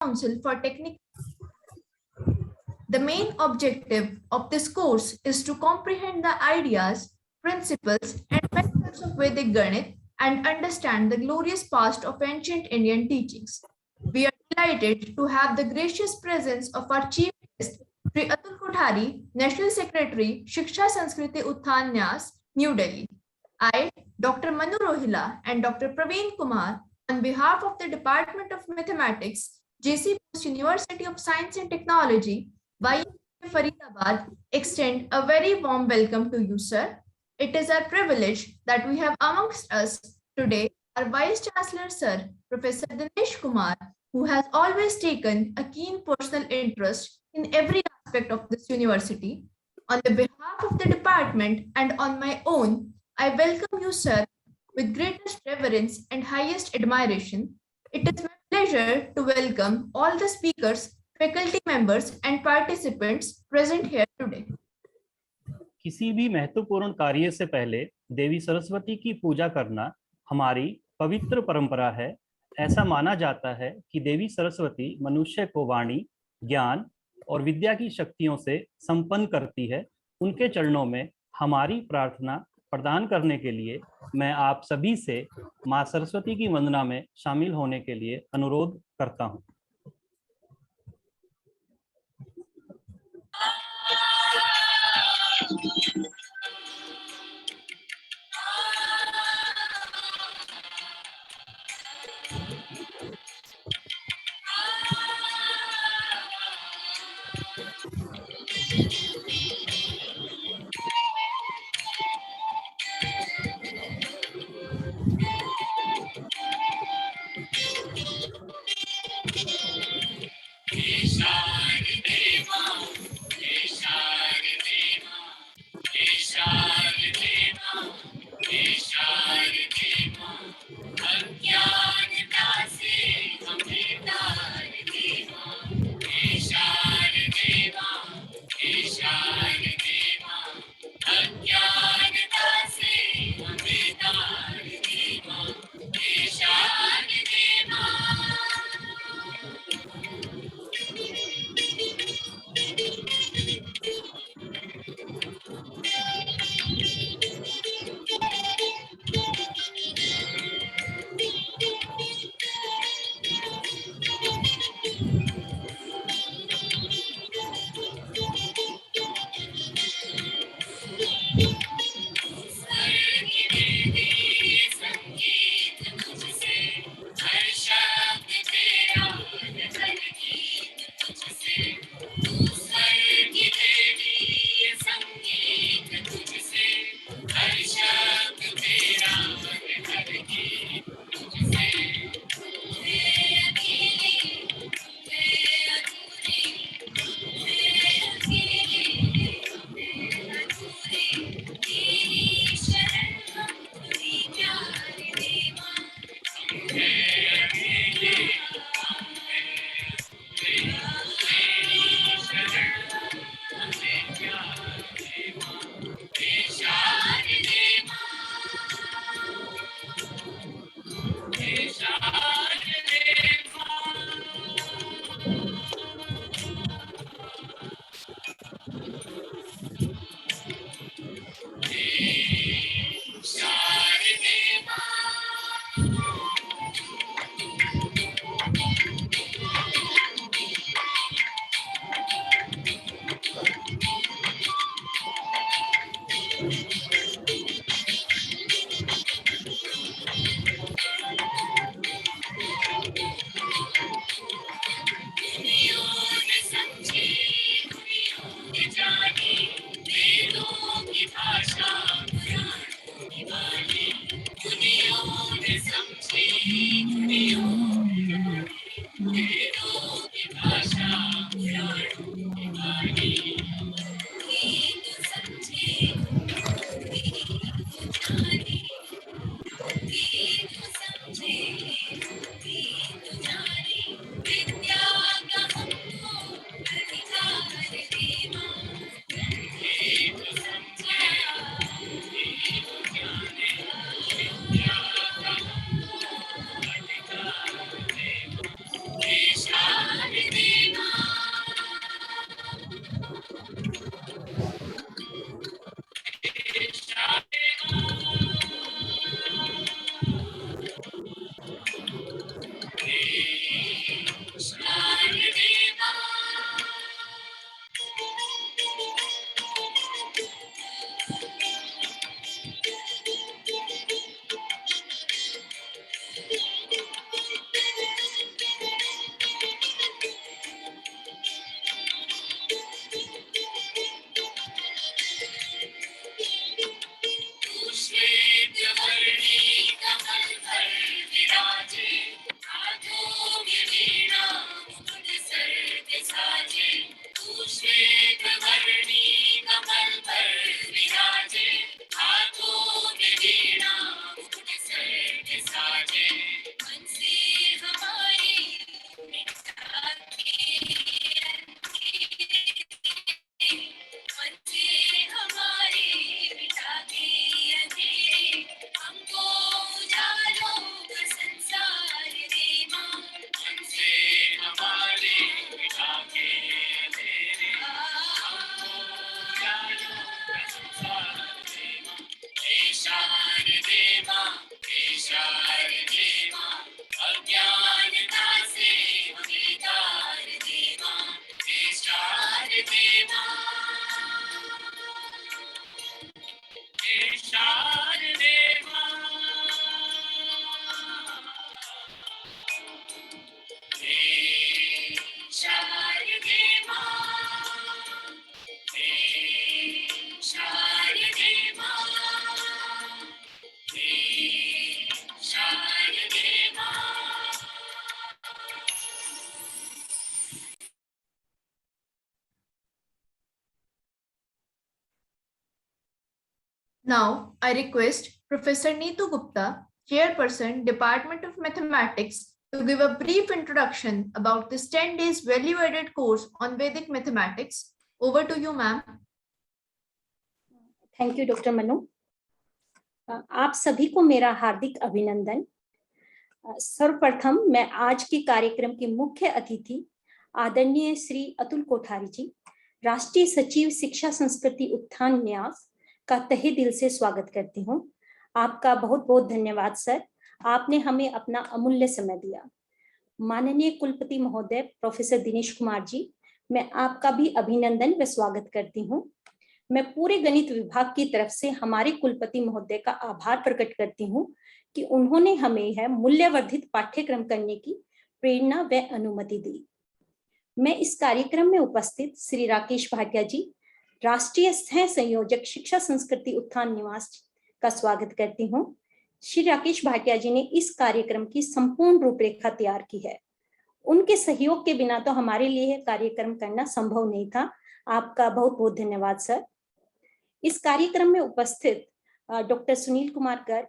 Council for Technical. The main objective of this course is to comprehend the ideas, principles, and methods of Vedic Ganit and understand the glorious past of ancient Indian teachings. We are delighted to have the gracious presence of our chief guest, Sri Atul Kothari, National Secretary, Shiksha Sanskriti Utthan Nyas, New Delhi. I, Dr. Manu Rohila, and Dr. Praveen Kumar, on behalf of the Department of Mathematics, JC Bose University of Science and Technology, YMCA Faridabad, extend a very warm welcome to you, sir. It is our privilege that we have amongst us today our Vice Chancellor, Sir Professor Dinesh Kumar, who has always taken a keen personal interest in every aspect of this university. On the behalf of the department and on my own, I welcome you, sir, with greatest reverence and highest admiration. It is my pleasure to welcome all the speakers, faculty members, and participants present here today. किसी भी महत्वपूर्ण कार्य से पहले देवी सरस्वती की पूजा करना हमारी पवित्र परंपरा है। ऐसा माना जाता है कि देवी सरस्वती मनुष्य को वाणी, ज्ञान और विद्या की शक्तियों से संपन्न करती है। उनके चरणों में हमारी प्रार्थना प्रदान करने के लिए मैं आप सभी से मां सरस्वती की वंदना में शामिल होने के लिए अनुरोध करता हूं। Now, I request Professor Neetu Gupta, Chairperson, Department of Mathematics, to give a brief introduction about this 10 days value-added course on Vedic mathematics. Over to you, ma'am. Thank you doctor Manu. आप सभी को मेरा हार्दिक अभिनंदन। सर्वप्रथम मैं आज के कार्यक्रम के मुख्य अतिथि आदरणीय श्री अतुल कोठारी जी, राष्ट्रीय सचिव शिक्षा संस्कृति उत्थान न्यास का तहे दिल से स्वागत करती हूँ। आपका बहुत बहुत धन्यवाद सर, आपने हमें अपना अमूल्य समय दिया। माननीय कुलपति महोदय प्रोफेसर दिनेश कुमार जी, मैं आपका भी अभिनंदन व स्वागत करती हूँ। मैं पूरे गणित विभाग की तरफ से हमारे कुलपति महोदय का आभार प्रकट करती हूँ कि उन्होंने हमें यह मूल्यवर्धित पाठ्यक्रम करने की प्रेरणा व अनुमति दी। मैं इस कार्यक्रम में उपस्थित श्री राकेश भाटिया जी, राष्ट्रीय सह संयोजक शिक्षा संस्कृति उत्थान निवास का स्वागत करती हूँ। श्री राकेश भाटिया जी ने इस कार्यक्रम की संपूर्ण रूपरेखा तैयार की है। उनके सहयोग के बिना तो हमारे लिए यह कार्यक्रम करना संभव नहीं था। आपका बहुत बहुत धन्यवाद सर। इस कार्यक्रम में उपस्थित डॉक्टर सुनील कुमार गर्ग,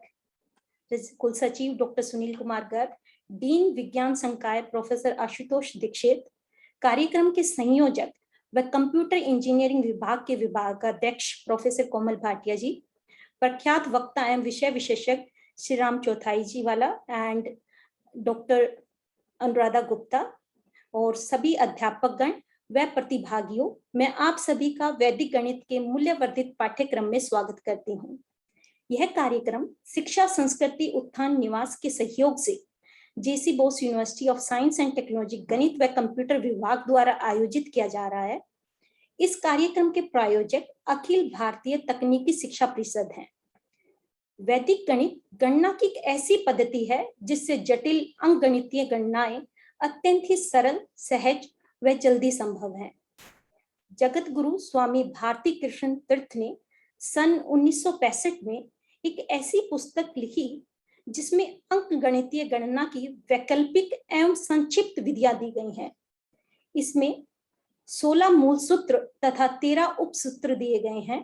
कुल सचिव डॉक्टर सुनील कुमार गर्ग, डीन विज्ञान संकाय प्रोफेसर आशुतोष दीक्षित, कार्यक्रम के संयोजक व कंप्यूटर इंजीनियरिंग विभाग के विभागाध्यक्ष प्रोफेसर कोमल भाटिया जी, प्रख्यात वक्ता एवं विषय विशेषज्ञ श्री राम चौथाई जी वाला एंड डॉक्टर अनुराधा गुप्ता और सभी अध्यापकगण व प्रतिभागियों, मैं आप सभी का वैदिक गणित के मूल्यवर्धित पाठ्यक्रम में स्वागत करती हूँ। यह कार्यक्रम शिक्षा संस्कृति उत्थान निवास के सहयोग से J C Bose university of science and technology गणित व कंप्यूटर विभाग द्वारा आयोजित किया जा रहा है। इस कार्यक्रम के प्रायोजक अखिल भारतीय तकनीकी शिक्षा परिषद हैं। वैदिक गणित गणना की एक ऐसी पद्धति है जिससे जटिल अंकगणितीय गणनाएं अत्यंत ही सरल, सहज व जल्दी संभव है। जगत गुरु स्वामी भारती कृष्ण तीर्थ ने सन 1965 में एक ऐसी पुस्तक लिखी जिसमें अंकगणितीय गणना की वैकल्पिक एवं संक्षिप्त विधियां दी गई हैं। इसमें 16 मूल सूत्र तथा 13 उपसूत्र दिए गए हैं।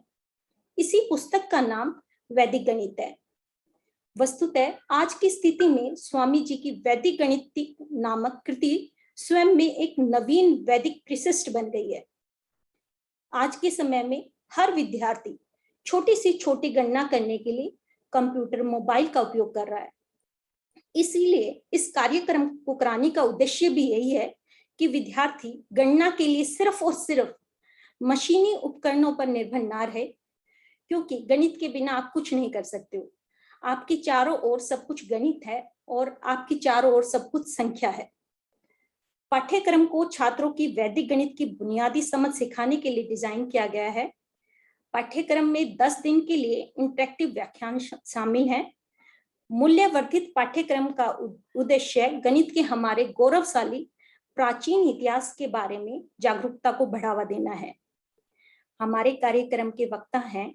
इसी पुस्तक का नाम वैदिक गणित है। वस्तुतः आज की स्थिति में स्वामी जी की वैदिक गणित नामक कृति स्वयं में एक नवीन वैदिक प्रशिष्ट बन गई है। आज के समय में हर विद्यार्थी छोटी से छोटी गणना करने के लिए कंप्यूटर, मोबाइल का उपयोग कर रहा है। इसीलिए इस कार्यक्रम को कराने का उद्देश्य भी यही है कि विद्यार्थी गणना के लिए सिर्फ और सिर्फ मशीनी उपकरणों पर निर्भर ना रहे, क्योंकि गणित के बिना आप कुछ नहीं कर सकते हो। आपके चारों ओर सब कुछ गणित है और आपकी चारों ओर सब कुछ संख्या है। पाठ्यक्रम को छात्रों की वैदिक गणित की बुनियादी समझ सिखाने के लिए डिजाइन किया गया है। पाठ्यक्रम में 10 दिन के लिए इंटरेक्टिव व्याख्यान शामिल हैं। मूल्यवर्धित पाठ्यक्रम का उद्देश्य गणित के हमारे गौरवशाली प्राचीन इतिहास के बारे में जागरूकता को बढ़ावा देना है। हमारे कार्यक्रम के वक्ता हैं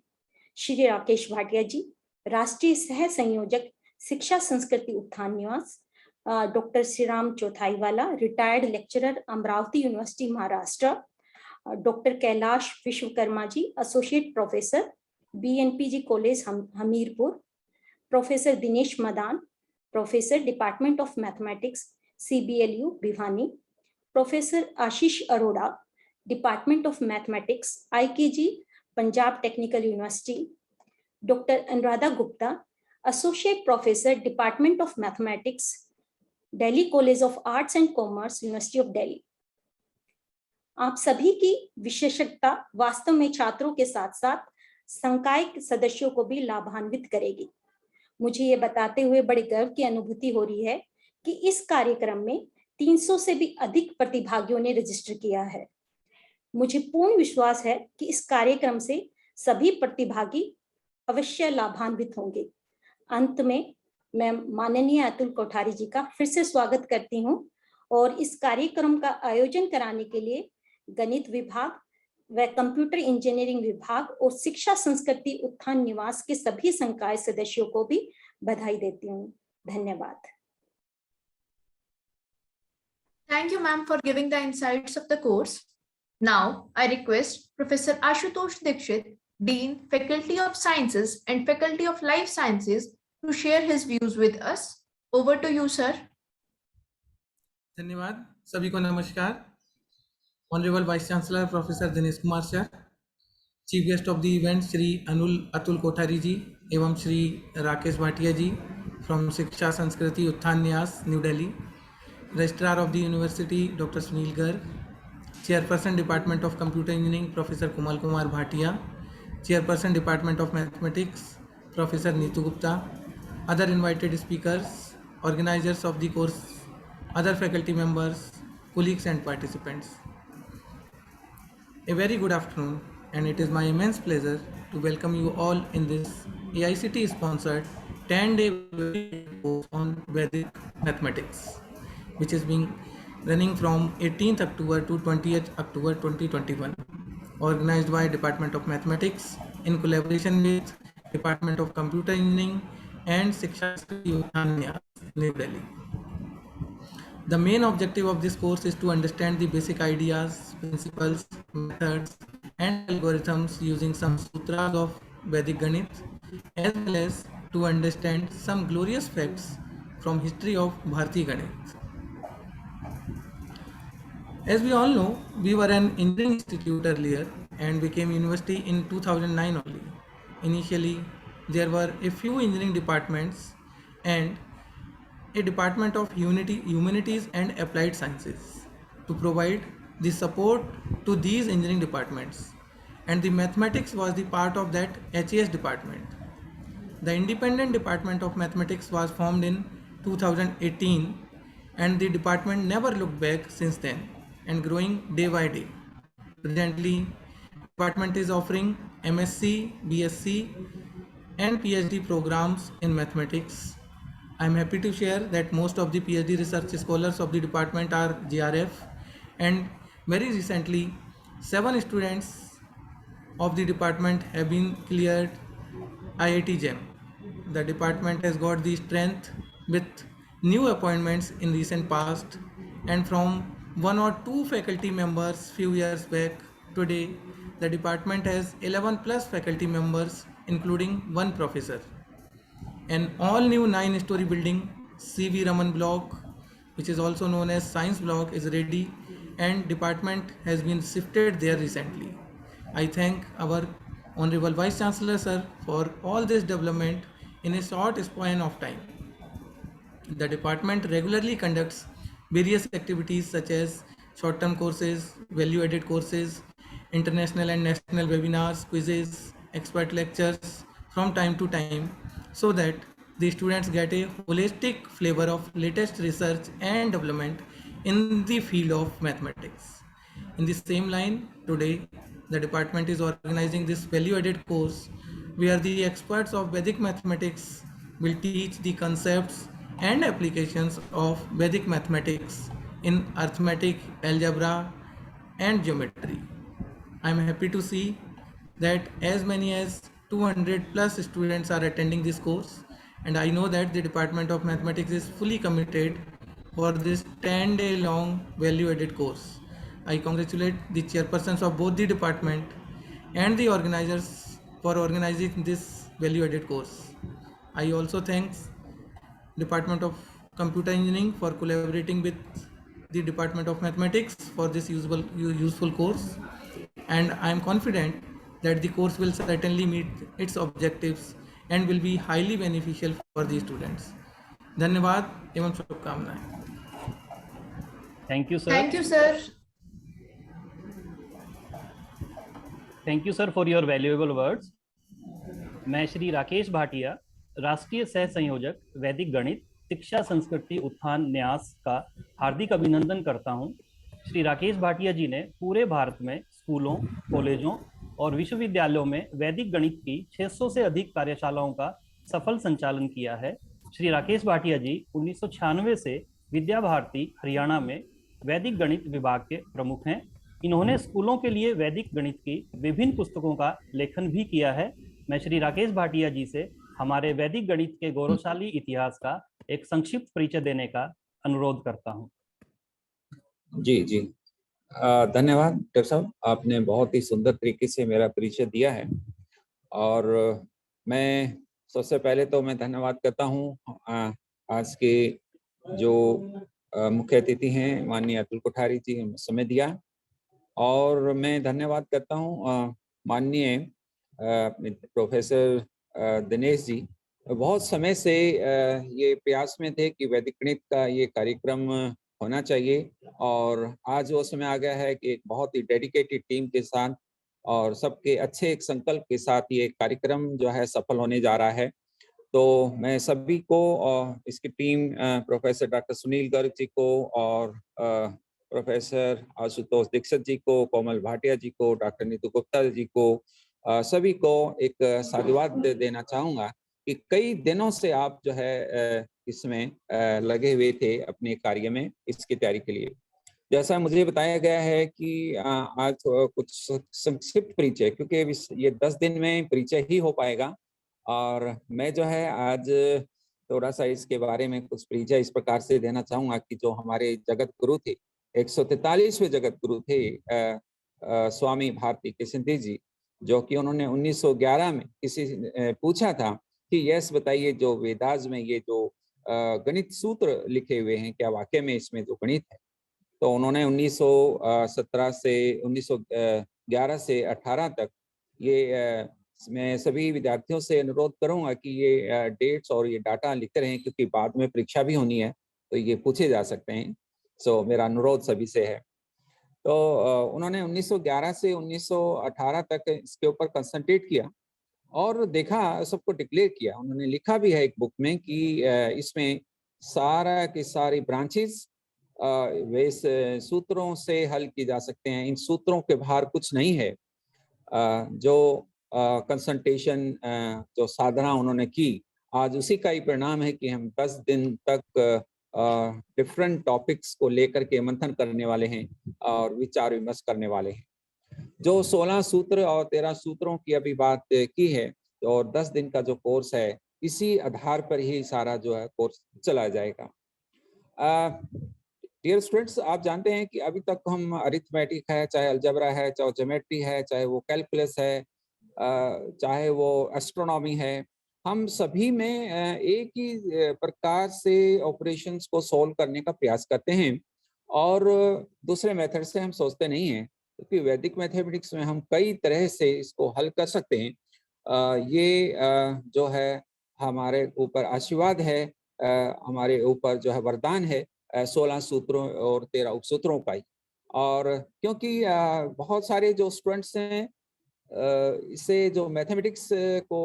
श्री राकेश भाटिया जी, राष्ट्रीय सह संयोजक शिक्षा संस्कृति उत्थान निवास, doctor Shri Ram Chauthaiwala, retired lecturer Amravati university Maharashtra, doctor Kailash Vishwakarma ji, associate professor BNPG college Hamirpur, professor Dinesh Madan, professor department of mathematics CBLU Bhiwani, professor Ashish Arora, department of mathematics IKG Punjab technical university, doctor Anuradha Gupta, associate professor department of mathematics Delhi college of arts and commerce university of Delhi. आप सभी की विशेषज्ञता वास्तव में छात्रों के साथ साथ संकाय के सदस्यों को भी लाभान्वित करेगी। मुझे ये बताते हुए बड़े गर्व की अनुभूति हो रही है कि इस कार्यक्रम में 300 से भी अधिक प्रतिभागियों ने रजिस्टर किया है। मुझे पूर्ण विश्वास है कि इस कार्यक्रम से सभी प्रतिभागी अवश्य लाभान्वित होंगे। अंत में मैं माननीय अतुल कोठारी जी का फिर से स्वागत करती हूँ और इस कार्यक्रम का आयोजन कराने के लिए गणित विभाग व कंप्यूटर इंजीनियरिंग विभाग और शिक्षा संस्कृति उत्थान निवास के सभी संकाय सदस्यों को भी बधाई देती हूँ। धन्यवाद। Thank you, ma'am, for giving the insights of the course. Now, I request Professor Ashutosh Dikshit Dean, Faculty of Sciences and Faculty of Life Sciences, to share his views with us. Over to you, sir. धन्यवाद। सभी को नमस्कार। Honourable vice chancellor professor Dinesh Kumar sir, chief guest of the event Shri Atul Kothari ji एवं Shri Rakesh Bhatia ji from Shiksha Sanskriti Utthan Nyas new Delhi, registrar of the university doctor Sunil Garg, chairperson department of computer engineering professor Kumal Kumar Bhatia, chairperson department of mathematics professor Neetu Gupta, other invited speakers, organizers of the course, other faculty members, colleagues and participants. A very good afternoon, and it is my immense pleasure to welcome you all in this AICT sponsored 10-day course on Vedic mathematics, which is being running from 18th October to 20th October 2021, organized by Department of Mathematics in collaboration with Department of Computer Engineering and Shiksha Sansthan, New Delhi. The main objective of this course is to understand the basic ideas, principles, methods, and algorithms using some sutras of Vedic Ganit, as well as to understand some glorious facts from history of Bharati Ganit. As we all know, we were an engineering institute earlier and became university in 2009 only. Initially, there were a few engineering departments and a department of humanities and applied sciences to provide the support to these engineering departments, and the mathematics was the part of that HAS department. The independent department of mathematics was formed in 2018, and the department never looked back since then and growing day by day. Presently, department is offering MSc, BSc and PhD programs in mathematics. I am happy to share that most of the PhD research scholars of the department are JRF, and very recently 7 students of the department have been cleared IIT JEM. The department has got the strength with new appointments in recent past, and from 1 or 2 faculty members few years back, today the department has 11 plus faculty members including 1 professor. An all new 9-story building, CV Raman block, which is also known as Science block, is ready, and department has been shifted there recently. I thank our Honorable Vice Chancellor sir for all this development in a short span of time. The department regularly conducts various activities such as short-term courses, value-added courses, international and national webinars, quizzes, expert lectures from time to time, so that the students get a holistic flavor of latest research and development in the field of mathematics. In the same line, today the department is organizing this value-added course where the experts of Vedic mathematics will teach the concepts and applications of Vedic mathematics in arithmetic, algebra and geometry. I am happy to see that as many as 200 plus students are attending this course, and I know that the Department of Mathematics is fully committed for this 10-day long value-added course. I congratulate the chairpersons of both the department and the organizers for organizing this value-added course. I also thank Department of Computer Engineering for collaborating with the Department of Mathematics for this useful course, and I am confident that the course will certainly meet its objectives and will be highly beneficial for the students. धन्यवाद एवं शुभकामनाएं। Thank you, sir. Thank you, sir. Thank you, sir, for your valuable words. मैं श्री राकेश भाटिया, राष्ट्रीय सह संयोजक वैदिक गणित शिक्षा संस्कृति उत्थान न्यास का हार्दिक अभिनंदन करता हूं। श्री राकेश भाटिया जी ने पूरे भारत में स्कूलों, कॉलेजों और विश्वविद्यालयों में वैदिक गणित की 600 से अधिक कार्यशालाओं का सफल संचालन किया है। श्री राकेश भाटिया जी 1996 से विद्या भारती हरियाणा में वैदिक गणित विभाग के प्रमुख हैं। इन्होंने स्कूलों के लिए वैदिक गणित की विभिन्न पुस्तकों का लेखन भी किया है। मैं श्री राकेश भाटिया जी से हमारे वैदिक गणित के गौरवशाली इतिहास का एक संक्षिप्त परिचय देने का अनुरोध करता हूं। जी जी, धन्यवाद डॉक्टर साहब, आपने बहुत ही सुंदर तरीके से मेरा परिचय दिया है। और मैं सबसे पहले तो मैं धन्यवाद करता हूँ आज के जो मुख्य अतिथि हैं माननीय अतुल कोठारी जी, समय दिया। और मैं धन्यवाद करता हूँ माननीय प्रोफेसर दिनेश जी। बहुत समय से ये प्रयास में थे कि वैदिक गणित का ये कार्यक्रम होना चाहिए, और आज वो समय आ गया है कि एक बहुत ही डेडिकेटेड टीम के साथ और सबके अच्छे एक संकल्प के साथ ये कार्यक्रम जो है सफल होने जा रहा है। तो मैं सभी को इसकी team professor doctor Sunil Garg ji को और प्रोफेसर आशुतोष दीक्षित जी को, कोमल भाटिया जी को, डॉक्टर नीतू गुप्ता जी को, सभी को एक साधुवाद देना चाहूँगा कि कई दिनों से आप जो है इसमें लगे हुए थे अपने कार्य में, इसकी तैयारी के लिए। जैसा मुझे बताया गया है कि आज कुछ संक्षिप्त परिचय, क्योंकि ये 10 दिन में परिचय ही हो पाएगा, और मैं जो है आज थोड़ा सा इसके बारे में कुछ परिचय इस प्रकार से देना चाहूँगा कि जो हमारे जगत गुरु थे, 143वें जगत गुरु थे स्वामी भारती कृष्ण तीर्थ जी, जो कि उन्होंने 1911 में किसी पूछा था कि यस बताइए, जो वेदास में ये जो गणित सूत्र लिखे हुए हैं, क्या वाकई में इसमें जो गणित है? तो उन्होंने 1917 से 1911 से 18 तक ये मैं सभी विद्यार्थियों से अनुरोध करूंगा कि ये डेट्स और ये डाटा लिखते रहें, क्योंकि बाद में परीक्षा भी होनी है तो ये पूछे जा सकते हैं। सो मेरा अनुरोध सभी से है। तो उन्होंने 1911 से 1918 तक इसके ऊपर कंसंट्रेट किया और देखा, सबको डिक्लेयर किया। उन्होंने लिखा भी है एक बुक में कि इसमें सारा की सारी ब्रांचेस वे सूत्रों से हल की जा सकते हैं। इन सूत्रों के बाहर कुछ नहीं है। जो कंसंट्रेशन जो साधना उन्होंने की, आज उसी का ही परिणाम है कि हम 10 दिन तक डिफरेंट टॉपिक्स को लेकर के मंथन करने वाले हैं और विचार विमर्श करने वाले हैं। जो 16 सूत्र और 13 सूत्रों की अभी बात की है, और 10 दिन का जो कोर्स है, इसी आधार पर ही सारा जो है कोर्स चला जाएगा। डियर स्टूडेंट्स, आप जानते हैं कि अभी तक हम अरिथमेटिक है, चाहे अलजेब्रा है, चाहे ज्योमेट्री है, चाहे वो कैलकुलस है, चाहे वो एस्ट्रोनॉमी है, हम सभी में एक ही प्रकार से ऑपरेशंस को सॉल्व करने का प्रयास करते हैं, और दूसरे मेथड से हम सोचते नहीं हैं, क्योंकि वैदिक मैथमेटिक्स में हम कई तरह से इसको हल कर सकते हैं। ये जो है हमारे ऊपर आशीर्वाद है, हमारे ऊपर जो है वरदान है 16 सूत्रों और 13 उपसूत्रों का ही। और क्योंकि बहुत सारे जो स्टूडेंट्स हैं इसे जो मैथमेटिक्स को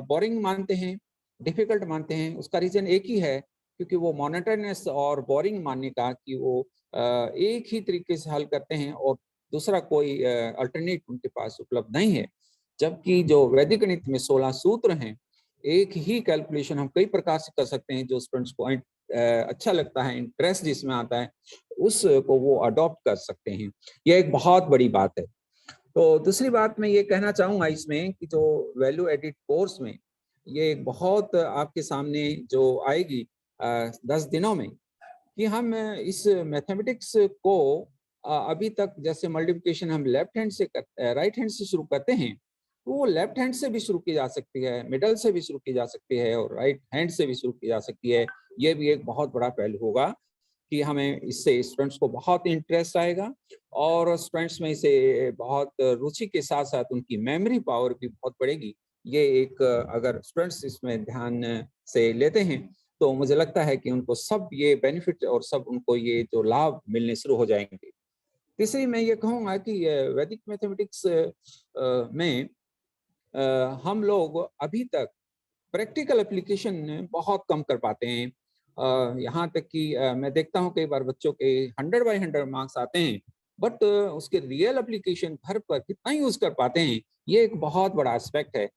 बोरिंग मानते हैं, डिफिकल्ट मानते हैं, उसका रीजन एक ही है, क्योंकि वो मोनोटोनस और बोरिंग मानने का कि वो एक ही तरीके से हल करते हैं और दूसरा कोई अल्टरनेट उनके पास उपलब्ध नहीं है। जबकि जो वैदिक गणित में 16 सूत्र हैं, एक ही कैलकुलेशन हम कई प्रकार से कर सकते हैं। जो स्टूडेंट्स को अच्छा लगता है, इंटरेस्ट जिसमें आता है, उसको वो अडॉप्ट कर सकते हैं। यह एक बहुत बड़ी बात है। तो दूसरी बात मैं ये कहना चाहूँगा इसमें कि जो वैल्यू एडिड कोर्स में ये एक बहुत आपके सामने जो आएगी 10 दिनों में, कि हम इस मैथमेटिक्स को अभी तक जैसे मल्टीप्लिकेशन हम लेफ्ट हैंड से राइट हैंड से शुरू करते हैं, तो वो लेफ्ट हैंड से भी शुरू की जा सकती है, मिडल से भी शुरू की जा सकती है, और राइट हैंड से भी शुरू की जा सकती है। ये भी एक बहुत बड़ा पहलू होगा कि हमें इससे स्टूडेंट्स को बहुत इंटरेस्ट आएगा, और स्टूडेंट्स में इसे बहुत रुचि के साथ साथ उनकी मेमोरी पावर भी बहुत बढ़ेगी। ये एक अगर स्टूडेंट्स इसमें ध्यान से लेते हैं, तो मुझे लगता है कि उनको सब ये बेनिफिट और सब उनको ये जो लाभ मिलने शुरू हो जाएंगे। तीसरी मैं ये कहूँगा कि वैदिक मैथमेटिक्स में हम लोग अभी तक प्रैक्टिकल एप्लीकेशन बहुत कम कर पाते हैं। यहाँ तक कि मैं देखता हूँ कई बार बच्चों के 100/100 मार्क्स आते हैं, बट उसके रियल एप्लीकेशन घर पर कितना यूज कर पाते हैं, ये एक बहुत बड़ा एस्पेक्ट है।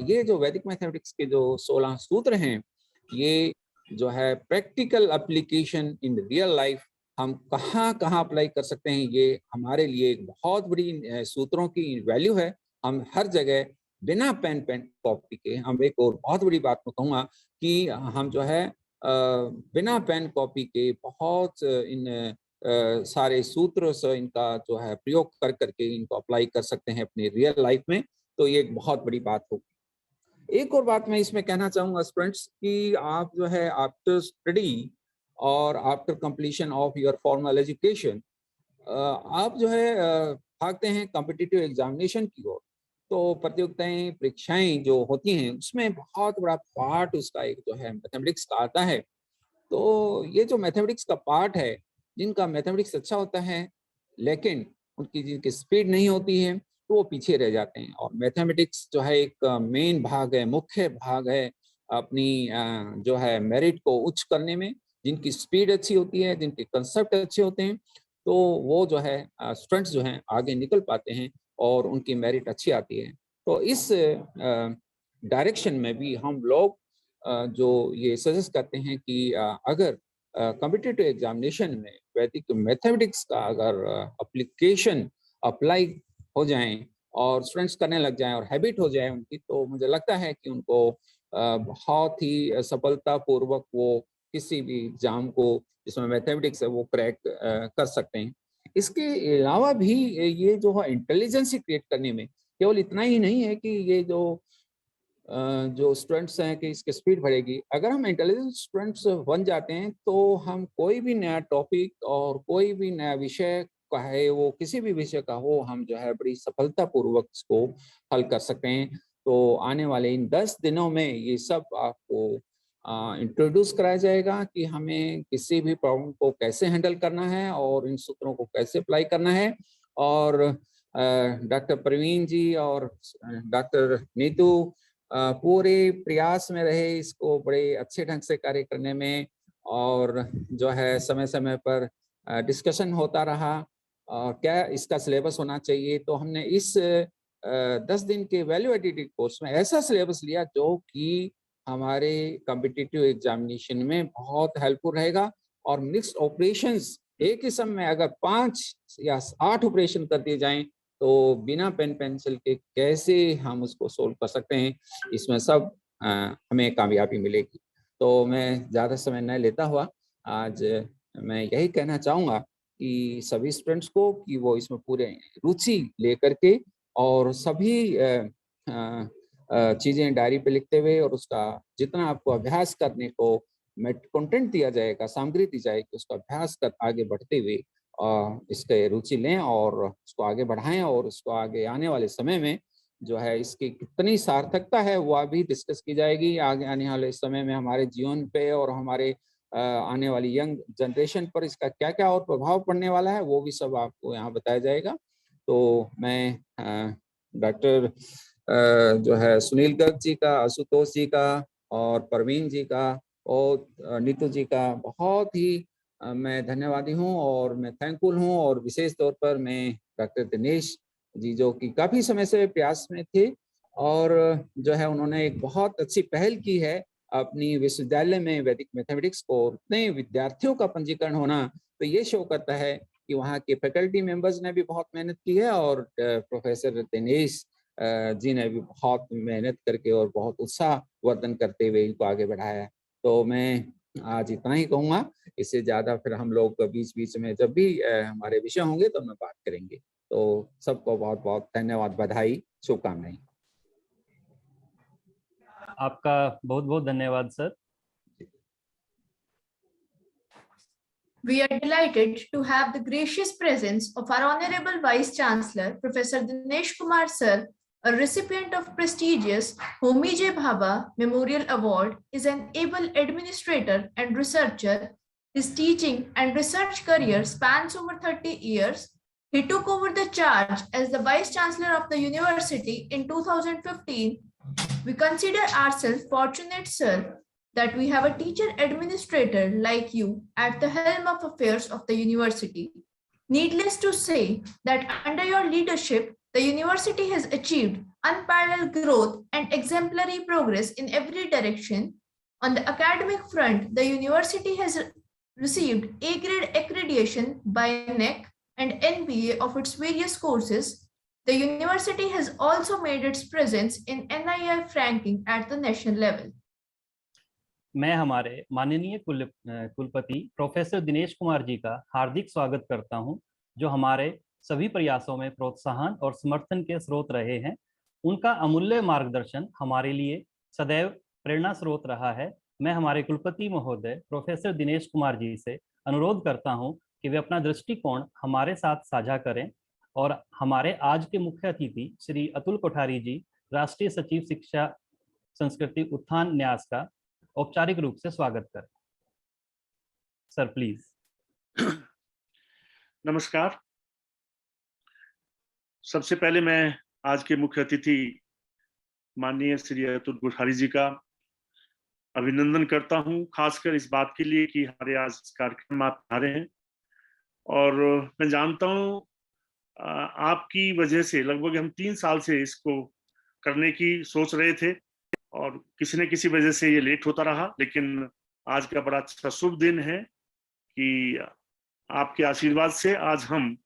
ये जो वैदिक मैथमेटिक्स के जो 16 सूत्र हैं, ये जो है practical application in real life हम कहाँ कहाँ अप्लाई कर सकते हैं, ये हमारे लिए एक बहुत बड़ी सूत्रों की वैल्यू है। हम हर जगह बिना पेन कॉपी के, हम एक और बहुत बड़ी बात मैं कहूँगा कि हम जो है बिना पेन कॉपी के बहुत इन सारे सूत्र से इनका जो है प्रयोग कर करके इनको अप्लाई कर सकते हैं अपनी रियल लाइफ में। तो ये एक बहुत बड़ी बात होगी। एक और बात मैं इसमें कहना चाहूँगा स्टूडेंट्स कि आप जो है आफ्टर स्टडी और after completion of your formal education आप जो है भागते हैं कॉम्पिटिटिव एग्जामिनेशन की ओर। तो प्रतियोगिताएं परीक्षाएं जो होती हैं उसमें बहुत बड़ा पार्ट उसका एक जो है मैथमेटिक्स का आता है। तो ये जो मैथमेटिक्स का पार्ट है, जिनका मैथमेटिक्स अच्छा होता है लेकिन उनकी जिनकी स्पीड नहीं होती है तो वो पीछे रह जाते हैं। और मैथमेटिक्स जो है एक मेन भाग है, मुख्य भाग है अपनी जो है मेरिट को उच्च करने में। जिनकी स्पीड अच्छी होती है, जिनके कंसेप्ट अच्छे होते हैं, तो वो जो है स्टूडेंट्स जो हैं आगे निकल पाते हैं और उनकी मेरिट अच्छी आती है। तो इस डायरेक्शन में भी हम लोग जो ये सजेस्ट करते हैं कि अगर कॉम्पिटिटिव एग्जामिनेशन में वैदिक मैथमेटिक्स का अगर एप्लीकेशन अप्लाई हो जाएं और स्टूडेंट्स करने लग जाएं और हैबिट हो जाए उनकी, तो मुझे लगता है कि उनको बहुत ही सफलतापूर्वक वो किसी भी एग्जाम को जिसमें मैथमेटिक्स है वो क्रैक कर सकते हैं। इसके अलावा भी ये जो है इंटेलिजेंस क्रिएट करने में केवल इतना ही नहीं है कि ये जो स्टूडेंट्स हैं कि इसकी स्पीड बढ़ेगी। अगर हम इंटेलिजेंट स्टूडेंट्स बन जाते हैं तो हम कोई भी नया टॉपिक और कोई भी नया विषय चाहे वो किसी भी विषय का हो, हम जो है बड़ी सफलतापूर्वक इसको हल कर सकते हैं। तो आने वाले इन 10 दिनों में ये सब आपको इंट्रोड्यूस कराया जाएगा कि हमें किसी भी प्रॉब्लम को कैसे हैंडल करना है और इन सूत्रों को कैसे अप्लाई करना है। और डॉक्टर प्रवीण जी और डॉक्टर नीतू पूरे प्रयास में रहे इसको बड़े अच्छे ढंग से कार्य करने में, और जो है समय समय पर डिस्कशन होता रहा क्या इसका सिलेबस होना चाहिए। तो हमने इस 10 दिन के वैल्यू एडिटेड कोर्स में ऐसा सिलेबस लिया जो कि हमारे कॉम्पिटिटिव एग्जामिनेशन में बहुत हेल्पफुल रहेगा। और मिक्स्ड ऑपरेशंस एक ही समय अगर 5 या 8 ऑपरेशन कर दिए जाएं तो बिना पेन पेंसिल के कैसे हम उसको सोल्व कर सकते हैं, इसमें सब हमें कामयाबी मिलेगी। तो मैं ज़्यादा समय न लेता हुआ आज मैं यही कहना चाहूँगा कि सभी स्टूडेंट्स को कि वो इसमें पूरे रुचि लेकर के और सभी चीज़ें डायरी पे लिखते हुए और उसका जितना आपको अभ्यास करने को कंटेंट दिया जाएगा, सामग्री दी जाएगी, उसका अभ्यास कर आगे बढ़ते हुए इसके रुचि लें और उसको आगे बढ़ाएं। और उसको आगे आने वाले समय में जो है इसकी कितनी सार्थकता है वो अभी डिस्कस की जाएगी। आगे आने वाले समय में हमारे जीवन पे और हमारे आने वाली यंग जनरेशन पर इसका क्या क्या और प्रभाव पड़ने वाला है वो भी सब आपको यहाँ बताया जाएगा। तो मैं डॉक्टर जो है सुनील गर्ग जी का, आशुतोष जी का और प्रवीण जी का और नीतू जी का बहुत ही मैं धन्यवादी हूँ और मैं थैंकफुल हूँ। और विशेष तौर पर मैं डॉक्टर दिनेश जी जो कि काफ़ी समय से प्रयास में थे और जो है उन्होंने एक बहुत अच्छी पहल की है अपनी विश्वविद्यालय में वैदिक मैथमेटिक्स को उतने विद्यार्थियों का पंजीकरण होना, तो ये शो करता है कि वहाँ के फैकल्टी मेंबर्स ने भी बहुत मेहनत की है और प्रोफेसर दिनेश जी ने भी बहुत मेहनत करके और बहुत उत्साहवर्धन करते हुए इनको आगे बढ़ाया है। तो मैं आज इतना ही कहूँगा, इससे ज़्यादा फिर हम लोग बीच बीच में जब भी हमारे विषय होंगे तो मैं बात करेंगे। तो सबको बहुत बहुत धन्यवाद, बधाई, शुभकामनाएं। आपका बहुत बहुत धन्यवाद sir. We are delighted to have the gracious presence of our Honorable Vice Chancellor, Professor Dinesh Kumar Sir, a recipient of prestigious Homi J. Bhabha Memorial Award, is an able administrator and researcher. His teaching and research career spans over 30 years. He took over the charge as the Vice Chancellor of the university in 2015. We consider ourselves fortunate, sir, that we have a teacher administrator like you at the helm of affairs of the university. Needless to say that under your leadership, the university has achieved unparalleled growth and exemplary progress in every direction. On the academic front, the university has received A-grade accreditation by NEC and NBA of its various courses. The university has also made its presence in NIF ranking at the national level. मैं हमारे माननीय कुलपति professor Dinesh Kumar ji का हार्दिक स्वागत करता हूं, जो हमारे सभी प्रयासों में प्रोत्साहन और समर्थन के स्रोत रहे हैं उनका अमूल्य मार्गदर्शन हमारे लिए सदैव प्रेरणा स्रोत रहा है। मैं हमारे कुलपति महोदय प्रोफेसर दिनेश कुमार जी से अनुरोध करता हूं कि वे अपना दृष्टिकोण हमारे साथ साझा करें और हमारे आज के मुख्य अतिथि श्री अतुल कोठारी जी, राष्ट्रीय सचिव शिक्षा संस्कृति उत्थान न्यास का औपचारिक रूप से स्वागत करें। Sir please. नमस्कार। सबसे पहले मैं आज के मुख्य अतिथि माननीय श्री अतुल कोठारी जी का अभिनंदन करता हूं, खासकर इस बात के लिए कि हमारे आज इस कार्यक्रम में आप आ रहे हैं। और मैं जानता हूं आपकी वजह से लगभग हम 3 साल से इसको करने की सोच रहे थे और किसी न किसी वजह से ये लेट होता रहा, लेकिन आज का बड़ा अच्छा शुभ दिन है कि आपके आशीर्वाद से आज हम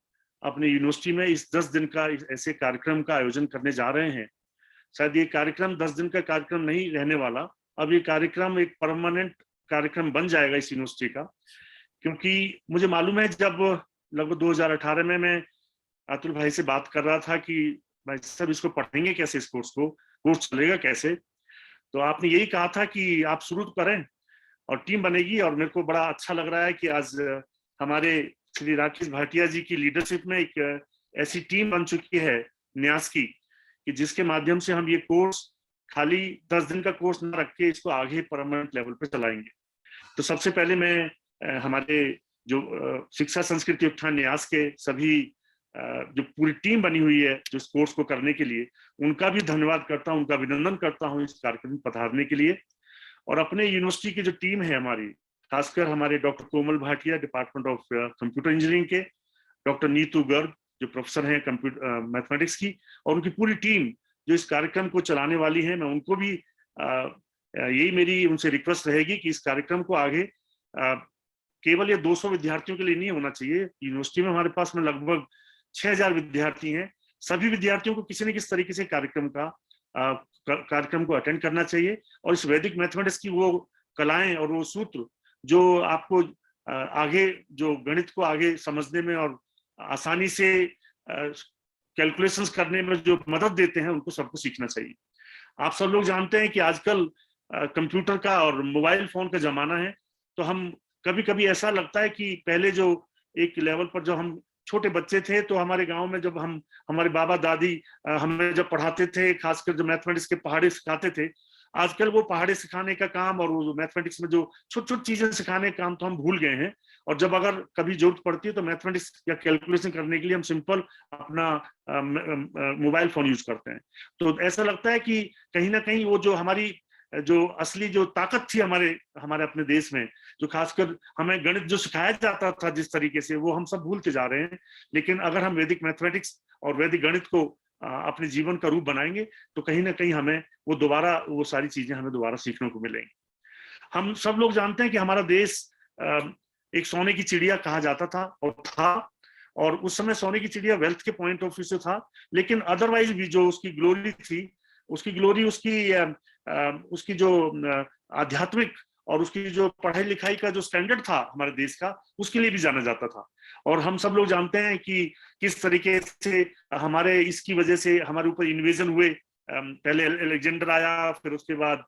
अपने यूनिवर्सिटी में इस 10 दिन का ऐसे कार्यक्रम का आयोजन करने जा रहे हैं। शायद ये कार्यक्रम 10 दिन का कार्यक्रम नहीं रहने वाला, अब ये कार्यक्रम एक परमानेंट कार्यक्रम बन जाएगा इस यूनिवर्सिटी का, क्योंकि मुझे मालूम है जब लगभग 2018 में मैं अतुल भाई से बात कर रहा था कि भाई साहब इसको पढ़ेंगे कैसे, इस कोर्स चलेगा कैसे, तो आपने यही कहा था कि आप शुरू करें और टीम बनेगी। और मेरे को बड़ा अच्छा लग रहा है कि आज हमारे श्री राकेश भाटिया जी की लीडरशिप में एक ऐसी टीम बन चुकी है न्यास की, कि जिसके माध्यम से हम ये कोर्स खाली 10 दिन का कोर्स न रख के इसको आगे परमानेंट लेवल पे चलाएंगे। तो सबसे पहले मैं हमारे जो शिक्षा संस्कृति उत्थान न्यास के सभी जो पूरी टीम बनी हुई है जो इस कोर्स को करने के लिए, उनका भी धन्यवाद करता हूं, उनका अभिनंदन करता हूं इस कार्यक्रम में पधारने के लिए। और अपने यूनिवर्सिटी की जो टीम है हमारी, खासकर हमारे doctor Komal Bhatia department of computer engineering के, डॉक्टर नीतू गर्ग जो प्रोफेसर हैं कंप्यूटर मैथमेटिक्स की, और उनकी पूरी टीम जो इस कार्यक्रम को चलाने वाली है, मैं उनको भी यही मेरी उनसे रिक्वेस्ट रहेगी कि इस कार्यक्रम को आगे केवल ये 200 विद्यार्थियों के लिए नहीं होना चाहिए। यूनिवर्सिटी में हमारे पास में लगभग 6000 विद्यार्थी हैं, सभी विद्यार्थियों को किसी न किसी तरीके से कार्यक्रम को अटेंड करना चाहिए। और इस वैदिक मैथमेटिक्स की वो कलाएं और वो सूत्र जो आपको आगे जो गणित को आगे समझने में और आसानी से कैलकुलेशंस करने में जो मदद देते हैं, उनको सबको सीखना चाहिए। आप सब लोग जानते हैं कि आजकल कंप्यूटर का और मोबाइल फोन का जमाना है, तो हम कभी कभी ऐसा लगता है कि पहले जो एक लेवल पर जो हम छोटे बच्चे थे, तो हमारे गांव में जब हमारे बाबा दादी हमें जब पढ़ाते थे, खासकर जो मैथमेटिक्स के पहाड़े सिखाते थे, आजकल वो पहाड़े सिखाने का काम और वो मैथमेटिक्स में जो छोटी छोटी चीजें सिखाने का काम तो हम भूल गए हैं। और जब अगर कभी जरूरत पड़ती है तो मैथमेटिक्स या कैलकुलेशन करने के लिए हम सिंपल अपना मोबाइल फोन यूज करते हैं। तो ऐसा लगता है कि कहीं ना कहीं वो जो हमारी जो असली जो ताकत थी हमारे अपने देश में, जो खासकर हमें गणित जो सिखाया जाता था जिस तरीके से, वो हम सब भूलते जा रहे हैं। लेकिन अगर हम वैदिक मैथमेटिक्स और वैदिक गणित को अपने जीवन का रूप बनाएंगे, तो कहीं ना कहीं हमें वो सारी चीजें हमें दोबारा सीखने को मिलेंगी। हम सब लोग जानते हैं कि हमारा देश एक सोने की चिड़िया कहा जाता था और उस समय सोने की चिड़िया वेल्थ के पॉइंट ऑफ व्यू से था, लेकिन अदरवाइज भी जो उसकी ग्लोरी थी, उसकी जो आध्यात्मिक और उसकी जो पढ़ाई लिखाई का जो स्टैंडर्ड था हमारे देश का, उसके लिए भी जाना जाता था। और हम सब लोग जानते हैं कि किस तरीके से हमारे इसकी वजह से हमारे ऊपर इन्वेजन हुए। पहले अलेक्जेंडर आया, फिर उसके बाद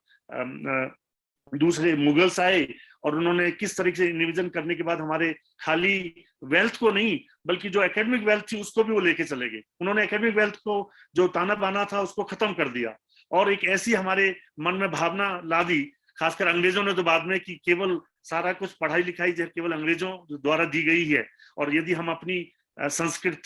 दूसरे मुगल्स आए, और उन्होंने किस तरीके से इन्वेजन करने के बाद हमारे खाली वेल्थ को नहीं बल्कि जो एकेडमिक वेल्थ थी उसको भी वो लेके चले गए। उन्होंने एकेडमिक वेल्थ को जो ताना बाना था उसको खत्म कर दिया, और एक ऐसी हमारे मन में भावना ला दी, खासकर अंग्रेजों ने तो बाद में, कि केवल सारा कुछ पढ़ाई लिखाई जो केवल अंग्रेजों द्वारा दी गई है। और यदि हम अपनी संस्कृत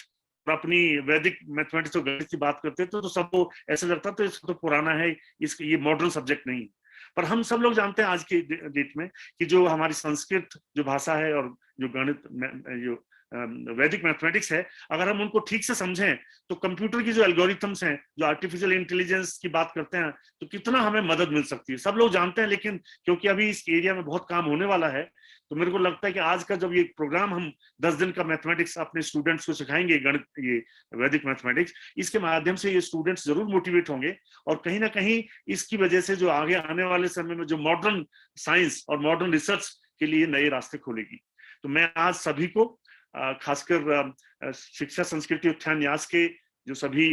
और अपनी वैदिक मैथमेटिक्स और गणित की बात करते तो सबको ऐसा लगता तो इसको तो पुराना है, ये मॉडर्न सब्जेक्ट नहीं। पर हम सब लोग जानते हैं आज के डेट में कि जो हमारी संस्कृत जो भाषा है और जो गणित जो वैदिक मैथमेटिक्स है, अगर हम उनको ठीक से समझें तो कंप्यूटर की जो एल्गोरिथम्स हैं, जो आर्टिफिशियल इंटेलिजेंस की बात करते हैं, तो कितना हमें मदद मिल सकती है सब लोग जानते हैं। लेकिन क्योंकि अभी इस एरिया में बहुत काम होने वाला है, तो मेरे को लगता है कि आज का जब ये प्रोग्राम हम 10 दिन का मैथमेटिक्स अपने स्टूडेंट्स को सिखाएंगे, गणित ये वैदिक मैथमेटिक्स, इसके माध्यम से ये स्टूडेंट्स जरूर मोटिवेट होंगे, और कहीं ना कहीं इसकी वजह से जो आगे आने वाले समय में जो मॉडर्न साइंस और मॉडर्न रिसर्च के लिए नए रास्ते खोलेगी। तो मैं आज सभी को खासकर शिक्षा संस्कृति उत्थान न्यास के जो सभी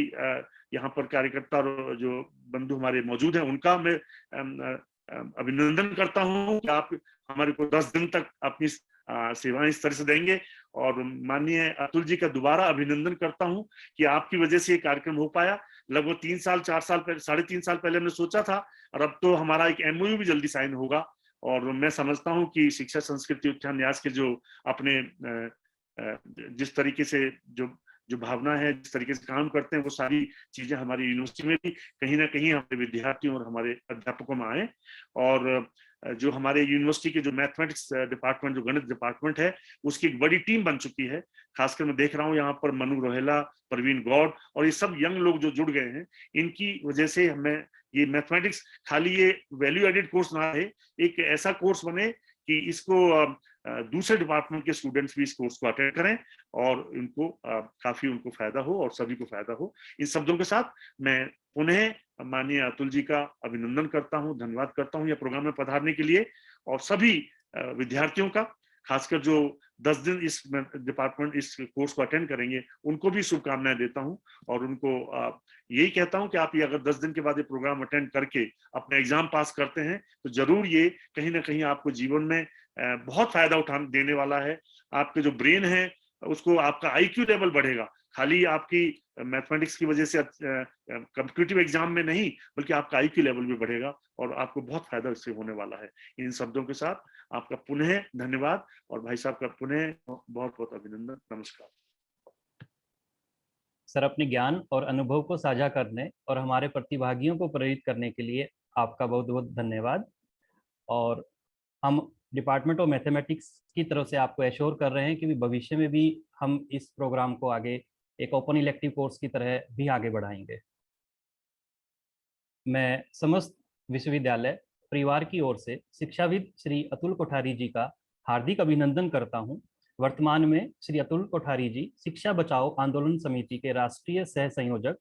यहाँ पर कार्यकर्ता और जो बंधु हमारे मौजूद हैं, उनका मैं अभिनंदन करता हूँ कि आप हमारे को 10 दिन तक अपनी सेवाएं इस तरह से देंगे। और माननीय अतुल जी का दोबारा अभिनंदन करता हूं कि आपकी वजह से ये कार्यक्रम हो पाया। लगभग 3 साल 4 साल पहले, 3.5 साल पहले हमने सोचा था, और अब तो हमारा एक MOU भी जल्दी साइन होगा। और मैं समझता हूं कि शिक्षा संस्कृति उत्थान न्यास के जो अपने जिस तरीके से जो भावना है, जिस तरीके से काम करते हैं, वो सारी चीजें हमारी यूनिवर्सिटी में भी कहीं ना कहीं हमारे विद्यार्थियों और हमारे अध्यापकों में आए। और जो हमारे यूनिवर्सिटी के जो मैथमेटिक्स डिपार्टमेंट, जो गणित डिपार्टमेंट है, उसकी एक बड़ी टीम बन चुकी है। खासकर मैं देख रहा हूँ यहाँ पर मनु रोहेला, प्रवीण गौड़ और ये सब यंग लोग जो जुड़ गए हैं, इनकी वजह से हमें ये मैथमेटिक्स खाली ये वैल्यू एडेड कोर्स ना रहे, एक ऐसा कोर्स बने कि इसको दूसरे डिपार्टमेंट के स्टूडेंट्स भी इस कोर्स को अटेंड करें और उनको काफी उनको फायदा हो और सभी को फायदा हो। इन शब्दों के साथ मैं पुनः माननीय अतुल जी का अभिनंदन करता हूं, धन्यवाद करता हूं यह प्रोग्राम में पधारने के लिए, और सभी विद्यार्थियों का, खासकर जो 10 दिन इस डिपार्टमेंट इस कोर्स को अटेंड करेंगे, उनको भी शुभकामनाएं देता हूं। और उनको यही कहता हूं कि आप ये अगर 10 दिन के बाद ये प्रोग्राम अटेंड करके अपना एग्जाम पास करते हैं तो जरूर ये कहीं ना कहीं आपको जीवन में बहुत फायदा देने वाला है। आपके जो ब्रेन है उसको, आपका IQ लेवल बढ़ेगा, खाली आपकी मैथमेटिक्स की वजह से कॉम्पिटिटिव एग्जाम में नहीं, बल्कि आपका IQ लेवल भी बढ़ेगा और आपको बहुत फायदा इससे होने वाला है। इन शब्दों के साथ आपका पुनः धन्यवाद और भाई साहब का पुनः बहुत बहुत अभिनंदन। नमस्कार सर। अपने ज्ञान और अनुभव को साझा करने और हमारे प्रतिभागियों को प्रेरित करने के लिए आपका बहुत बहुत धन्यवाद। और हम डिपार्टमेंट ऑफ मैथमेटिक्स की तरफ से आपको एश्योर कर रहे हैं कि भविष्य में भी हम इस प्रोग्राम को आगे एक ओपन इलेक्टिव कोर्स की तरह भी आगे बढ़ाएंगे। मैं समस्त विश्वविद्यालय परिवार की ओर से शिक्षाविद श्री अतुल कोठारी जी का हार्दिक अभिनंदन करता हूं। वर्तमान में श्री अतुल कोठारी जी शिक्षा बचाओ आंदोलन समिति के राष्ट्रीय सह संयोजक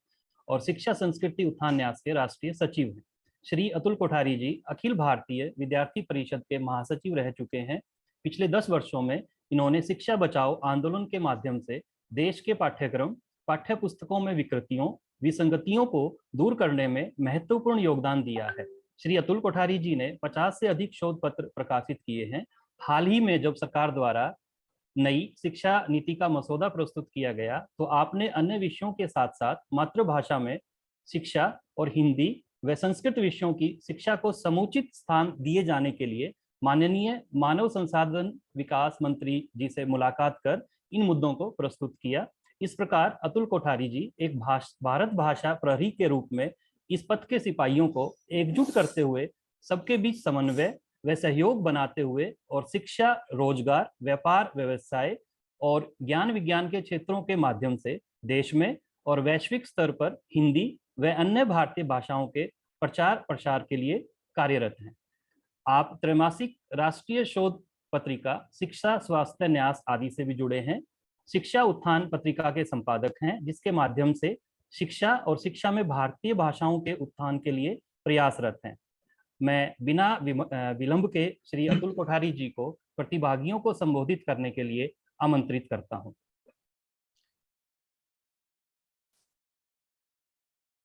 और शिक्षा संस्कृति उत्थान न्यास के राष्ट्रीय सचिव हैं। श्री अतुल कोठारी जी अखिल भारतीय विद्यार्थी परिषद के महासचिव रह चुके हैं। पिछले 10 वर्षों में इन्होंने शिक्षा बचाओ आंदोलन के माध्यम से देश के पाठ्यक्रम, पाठ्य पुस्तकों में विकृतियों, विसंगतियों को दूर करने में महत्वपूर्ण योगदान दिया है। श्री अतुल कोठारी जी ने 50 से अधिक शोध पत्र प्रकाशित किए हैं। हाल ही में जब सरकार द्वारा नई शिक्षा नीति का मसौदा प्रस्तुत किया गया, तो आपने अन्य विषयों के साथ साथ मातृभाषा में शिक्षा और हिंदी व संस्कृत विषयों की शिक्षा को समुचित स्थान दिए जाने के लिए माननीय मानव संसाधन विकास मंत्री जी से मुलाकात कर इन मुद्दों को प्रस्तुत किया। इस प्रकार अतुल कोठारी जी एक भारत भाषा प्रहरी के रूप में इस पथ के सिपाहियों को एकजुट करते हुए सबके बीच समन्वय व सहयोग बनाते हुए और शिक्षा, रोजगार, व्यापार, व्यवसाय और ज्ञान विज्ञान के क्षेत्रों के माध्यम से देश में और वैश्विक स्तर पर हिंदी व अन्य भारतीय भाषाओं के प्रचार प्रसार के लिए कार्यरत हैं। आप त्रैमासिक राष्ट्रीय शोध पत्रिका शिक्षा, स्वास्थ्य, न्यास आदि से भी जुड़े हैं। शिक्षा उत्थान पत्रिका के संपादक हैं, जिसके माध्यम से शिक्षा और शिक्षा में भारतीय भाषाओं के उत्थान के लिए प्रयासरत हैं। मैं बिना विलंब के श्री अतुल कोठारी जी को प्रतिभागियों को संबोधित करने के लिए आमंत्रित करता हूं।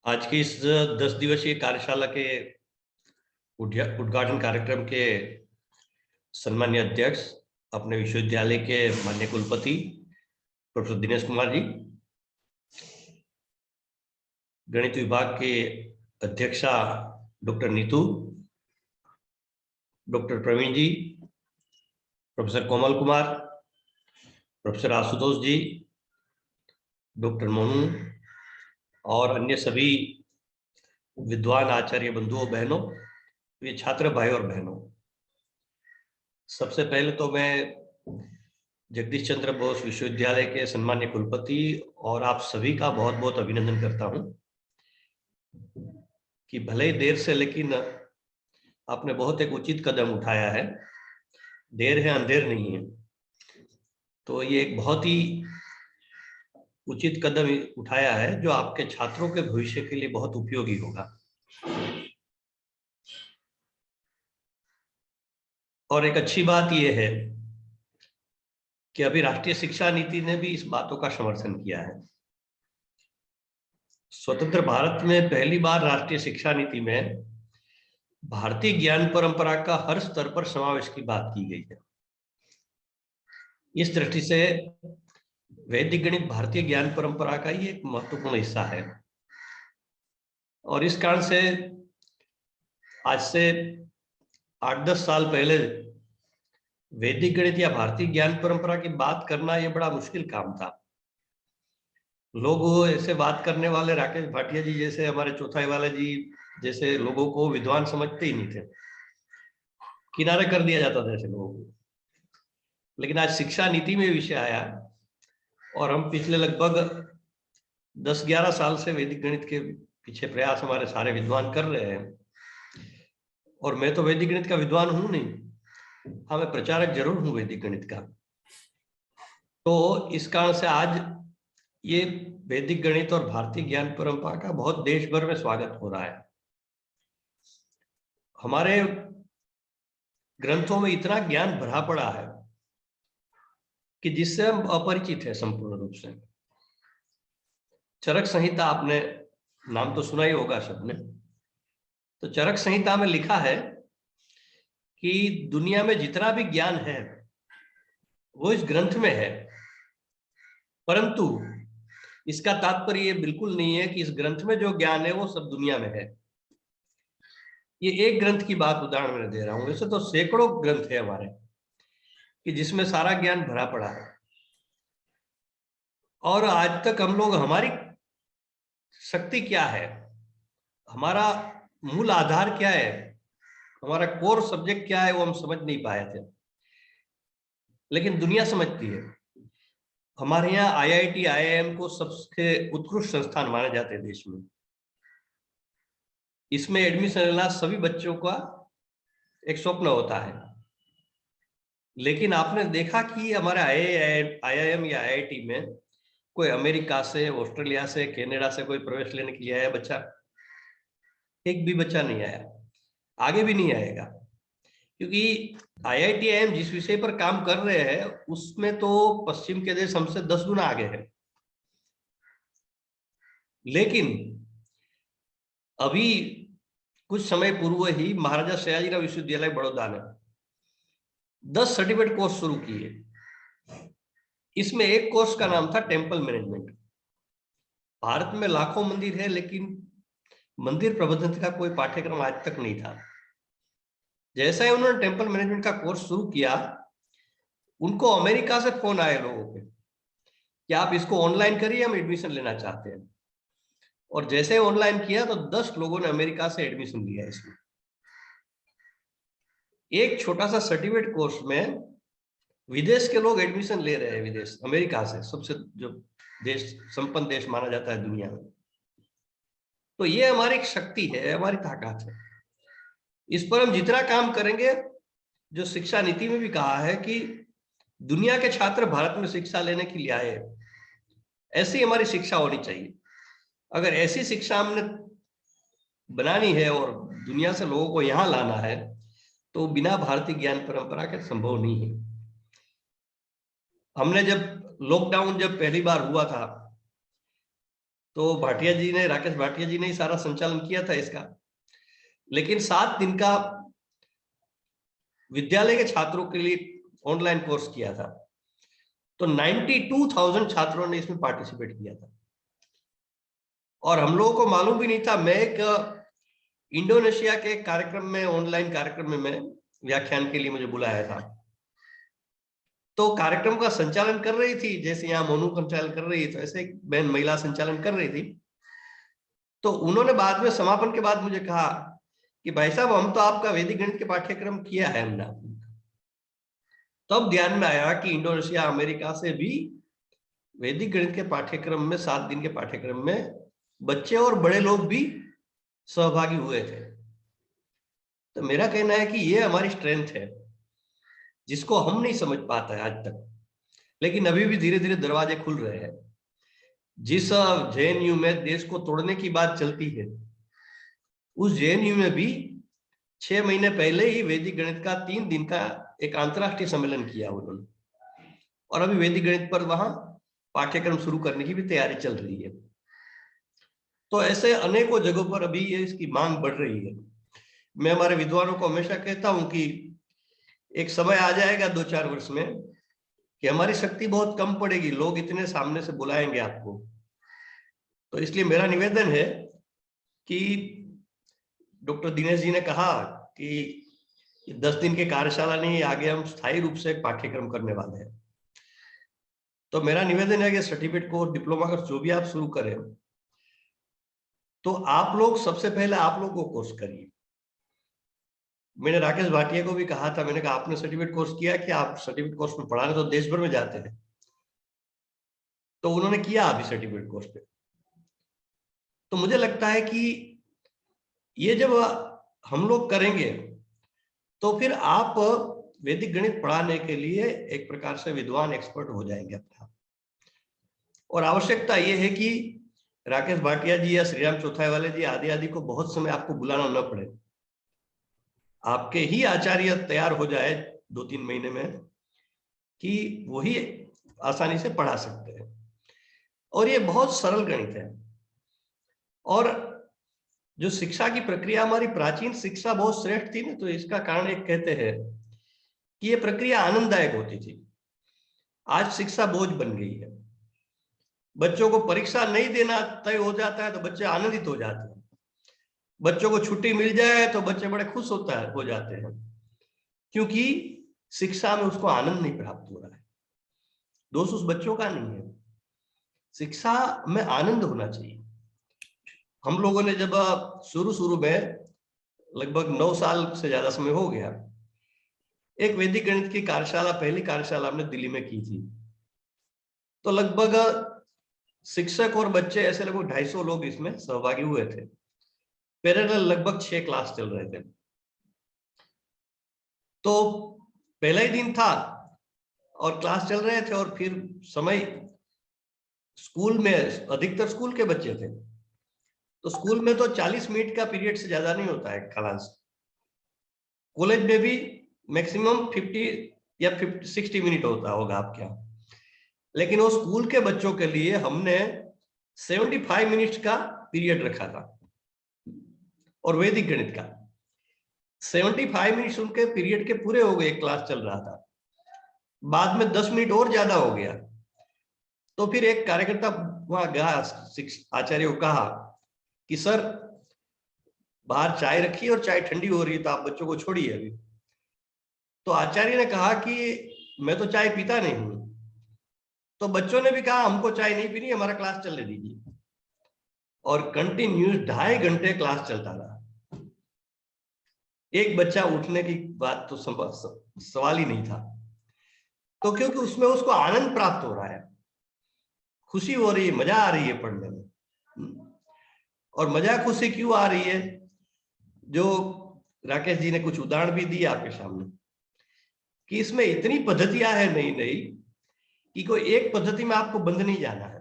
आज की इस 10 दिवसीय कार्यशाला के उद्घाटन कार्यक्रम के सम्मानीय अध्यक्ष, अपने विश्वविद्यालय के माननीय कुलपति प्रोफेसर दिनेश कुमार जी, गणित विभाग के अध्यक्षा डॉक्टर नीतू, डॉक्टर प्रवीण जी, प्रोफेसर कोमल कुमार, प्रोफेसर आशुतोष जी, डॉक्टर मोनू और अन्य सभी विद्वान आचार्य बंधुओं बहनों, ये छात्र भाई और बहनों, सबसे पहले तो मैं जगदीश चंद्र बोस विश्वविद्यालय के सम्मान्य कुलपति और आप सभी का बहुत बहुत अभिनंदन करता हूं कि भले ही देर से, लेकिन आपने बहुत एक उचित कदम उठाया है। देर है, अंधेर नहीं है। तो ये एक बहुत ही उचित कदम उठाया है जो आपके छात्रों के भविष्य के लिए बहुत उपयोगी होगा। और एक अच्छी बात यह है कि अभी राष्ट्रीय शिक्षा नीति ने भी इस बातों का समर्थन किया है स्वतंत्र भारत में पहली बार राष्ट्रीय शिक्षा नीति में भारतीय ज्ञान परंपरा का हर स्तर पर समावेश की बात की गई है। इस दृष्टि से वैदिक गणित भारतीय ज्ञान परंपरा का ही एक महत्वपूर्ण हिस्सा है और इस कारण से आज से 8-10 साल पहले वैदिक गणित या भारतीय ज्ञान परंपरा की बात करना यह बड़ा मुश्किल काम था। लोग ऐसे बात करने वाले राकेश भाटिया जी जैसे, हमारे चौथाई वाले जी जैसे लोगों को विद्वान समझते ही नहीं थे, किनारे कर दिया जाता था ऐसे लोगों को। लेकिन आज शिक्षा नीति में विषय आया और हम पिछले लगभग 10-11 साल से वैदिक गणित के पीछे प्रयास हमारे सारे विद्वान कर रहे हैं। और मैं तो वैदिक गणित का विद्वान हूं नहीं, हाँ मैं प्रचारक जरूर हूं वैदिक गणित का। तो इस कारण से आज ये वैदिक गणित और भारतीय ज्ञान परंपरा का बहुत देश भर में स्वागत हो रहा है। हमारे ग्रंथों में इतना ज्ञान भरा पड़ा है कि जिससे हम अपरिचित है संपूर्ण रूप से। चरक संहिता, आपने नाम तो सुना ही होगा सबने। तो चरक संहिता में लिखा है कि दुनिया में जितना भी ज्ञान है वो इस ग्रंथ में है, परंतु इसका तात्पर्य ये बिल्कुल नहीं है कि इस ग्रंथ में जो ज्ञान है वो सब दुनिया में है। ये एक ग्रंथ की बात उदाहरण में दे रहा हूं, वैसे तो सैकड़ों ग्रंथ है हमारे कि जिसमें सारा ज्ञान भरा पड़ा है। और आज तक हम लोग, हमारी शक्ति क्या है, हमारा मूल आधार क्या है, हमारा कोर सब्जेक्ट क्या है, वो हम समझ नहीं पाए थे। लेकिन दुनिया समझती है। हमारे यहाँ IIT IIM को सबसे उत्कृष्ट संस्थान माने जाते हैं देश में। इसमें एडमिशन लेना सभी बच्चों का एक स्वप्न होता है। लेकिन आपने देखा कि हमारे IIM या IIT में कोई अमेरिका से, ऑस्ट्रेलिया से, कनाडा से कोई प्रवेश लेने के लिए आया बच्चा? एक भी बच्चा नहीं आया, आगे भी नहीं आएगा। क्योंकि IIT IIM जिस विषय पर काम कर रहे हैं उसमें तो पश्चिम के देश हमसे 10 गुना आगे है। लेकिन अभी कुछ समय पूर्व ही महाराजा सयाजीराव विश्वविद्यालय बड़ौदा ने 10 सर्टिफिकेट कोर्स शुरू किए। इसमें एक कोर्स का नाम था टेम्पल मैनेजमेंट। भारत में लाखों मंदिर है लेकिन मंदिर प्रबंधन का कोई पाठ्यक्रम आज तक नहीं था। जैसा ही उन्होंने टेम्पल मैनेजमेंट का कोर्स शुरू किया, उनको अमेरिका से फोन आए लोगों के कि आप इसको ऑनलाइन करिए, हम एडमिशन लेना चाहते हैं। और जैसे ही ऑनलाइन किया तो 10 लोगों ने अमेरिका से एडमिशन लिया। इसमें एक छोटा सा सर्टिफिकेट कोर्स में विदेश के लोग एडमिशन ले रहे हैं, विदेश, अमेरिका से, सबसे जो देश, संपन्न देश माना जाता है दुनिया में। तो ये हमारी एक शक्ति है, हमारी ताकत है। इस पर हम जितना काम करेंगे, जो शिक्षा नीति में भी कहा है कि दुनिया के छात्र भारत में शिक्षा लेने के लिए आए, ऐसी हमारी शिक्षा होनी चाहिए। अगर ऐसी शिक्षा हमने बनानी है और दुनिया से लोगों को यहाँ लाना है तो बिना भारतीय ज्ञान परंपरा के संभव नहीं है। हमने जब लॉकडाउन जब पहली बार हुआ था तो भाटिया जी ने, राकेश भाटिया जी ने ही सारा संचालन किया था इसका। लेकिन 7 दिन का विद्यालय के छात्रों के लिए ऑनलाइन कोर्स किया था। तो 92,000 छात्रों ने इसमें पार्टिसिपेट किया था और हम लोगों को मालूम भी नहीं था। मैं एक इंडोनेशिया के कार्यक्रम में, ऑनलाइन कार्यक्रम में मैं व्याख्यान के लिए मुझे बुलाया था। तो कार्यक्रम का संचालन कर रही थी, जैसे यहाँ मोनू संचालन कर रही है, तो ऐसे एक बहन महिला संचालन कर रही थी। तो उन्होंने बाद में, समापन के बाद मुझे कहा कि भाई साहब, हम तो आपका वैदिक गणित के पाठ्यक्रम किया है हमने। तब ध्यान में आया कि इंडोनेशिया, अमेरिका से भी वैदिक गणित के पाठ्यक्रम में, 7 दिन के पाठ्यक्रम में बच्चे और बड़े लोग भी सहभागी हुए थे। तो मेरा कहना है कि ये हमारी स्ट्रेंथ है जिसको हम नहीं समझ पाता है आज तक, लेकिन अभी भी धीरे धीरे दरवाजे खुल रहे हैं। जिस JNU में देश को तोड़ने की बात चलती है, उस JNU में भी 6 महीने पहले ही वैदिक गणित का 3 दिन का एक अंतर्राष्ट्रीय सम्मेलन किया उन्होंने, और अभी वैदिक गणित पर वहां पाठ्यक्रम शुरू करने की भी तैयारी चल रही है। तो ऐसे अनेकों जगहों पर अभी ये इसकी मांग बढ़ रही है। मैं हमारे विद्वानों को हमेशा कहता हूं कि एक समय आ जाएगा 2-4 वर्ष में कि हमारी शक्ति बहुत कम पड़ेगी, लोग इतने सामने से बुलाएंगे आपको। तो इसलिए मेरा निवेदन है कि डॉक्टर दिनेश जी ने कहा कि 10 दिन की कार्यशाला नहीं, आगे हम स्थायी रूप से एक पाठ्यक्रम करने वाले हैं। तो मेरा निवेदन है कि सर्टिफिकेट कोर्स, डिप्लोमा कोर्स जो भी आप शुरू करें, तो आप लोग सबसे पहले आप लोग को कोर्स करिए। मैंने राकेश भाटिया को भी कहा था, मैंने कहा आपने सर्टिफिकेट कोर्स किया कि आप सर्टिफिकेट कोर्स में पढ़ाने तो देश भर में जाते हैं, तो उन्होंने किया अभी सर्टिफिकेट कोर्स पे। तो मुझे लगता है कि ये जब हम लोग करेंगे तो फिर आप वैदिक गणित पढ़ाने के लिए एक प्रकार से विद्वान एक्सपर्ट हो जाएंगे अपना। और आवश्यकता ये है कि राकेश भाटिया जी या श्रीराम चौथाईवाले जी आदि को बहुत समय आपको बुलाना न पड़े, आपके ही आचार्य तैयार हो जाए 2-3 महीने में कि वही आसानी से पढ़ा सकते हैं। और ये बहुत सरल गणित है। और जो शिक्षा की प्रक्रिया, हमारी प्राचीन शिक्षा बहुत श्रेष्ठ थी ना, तो इसका कारण एक कहते हैं कि ये प्रक्रिया आनंददायक होती थी। आज शिक्षा बोझ बन गई है। बच्चों को परीक्षा नहीं देना तय हो जाता है तो बच्चे आनंदित हो जाते हैं, बच्चों को छुट्टी मिल जाए तो बच्चे बड़े खुश हो जाते हैं, क्योंकि शिक्षा में उसको आनंद नहीं प्राप्त हो रहा है। दोष उस बच्चों का नहीं है, शिक्षा में आनंद होना चाहिए। हम लोगों ने जब शुरू में लगभग 9 साल से ज्यादा समय हो गया, एक वैदिक गणित की कार्यशाला, पहली कार्यशाला हमने दिल्ली में की थी। तो लगभग शिक्षक और बच्चे ऐसे लगभग 250 लोग इसमें सहभागी हुए थे। पैरेलल लगभग 6 क्लास चल रहे थे। तो पहला ही दिन था और क्लास चल रहे थे, और फिर समय स्कूल में अधिकतर स्कूल के बच्चे थे, तो स्कूल में तो 40 मिनट का पीरियड से ज्यादा नहीं होता है क्लास। कॉलेज में भी मैक्सिमम 50 या 60 मिनट होता होगा आपके यहाँ, लेकिन वो स्कूल के बच्चों के लिए हमने 75 मिनट्स का पीरियड रखा था। और वैदिक गणित का 75 मिनट्स उनके पीरियड के पूरे हो गए, क्लास चल रहा था। बाद में 10 मिनट और ज्यादा हो गया, तो फिर एक कार्यकर्ता वहां गया, आचार्य को कहा कि सर बाहर चाय रखी और चाय ठंडी हो रही है, तो आप बच्चों को छोड़िए अभी। तो आचार्य ने कहा कि मैं तो चाय पीता नहीं हूं। तो बच्चों ने भी कहा हमको चाय नहीं पीनी, हमारा क्लास चलने दीजिए। और कंटिन्यूस 2.5 घंटे क्लास चलता रहा। एक बच्चा उठने की बात तो सवाल ही नहीं था। तो क्योंकि उसमें उसको आनंद प्राप्त हो रहा है, खुशी हो रही है, मजा आ रही है पढ़ने में। और मजा खुशी क्यों आ रही है, जो राकेश जी ने कुछ उदाहरण भी दिए आपके सामने, कि इसमें इतनी पद्धतियां हैं नई नई कि कोई एक पद्धति में आपको बंद नहीं जाना है।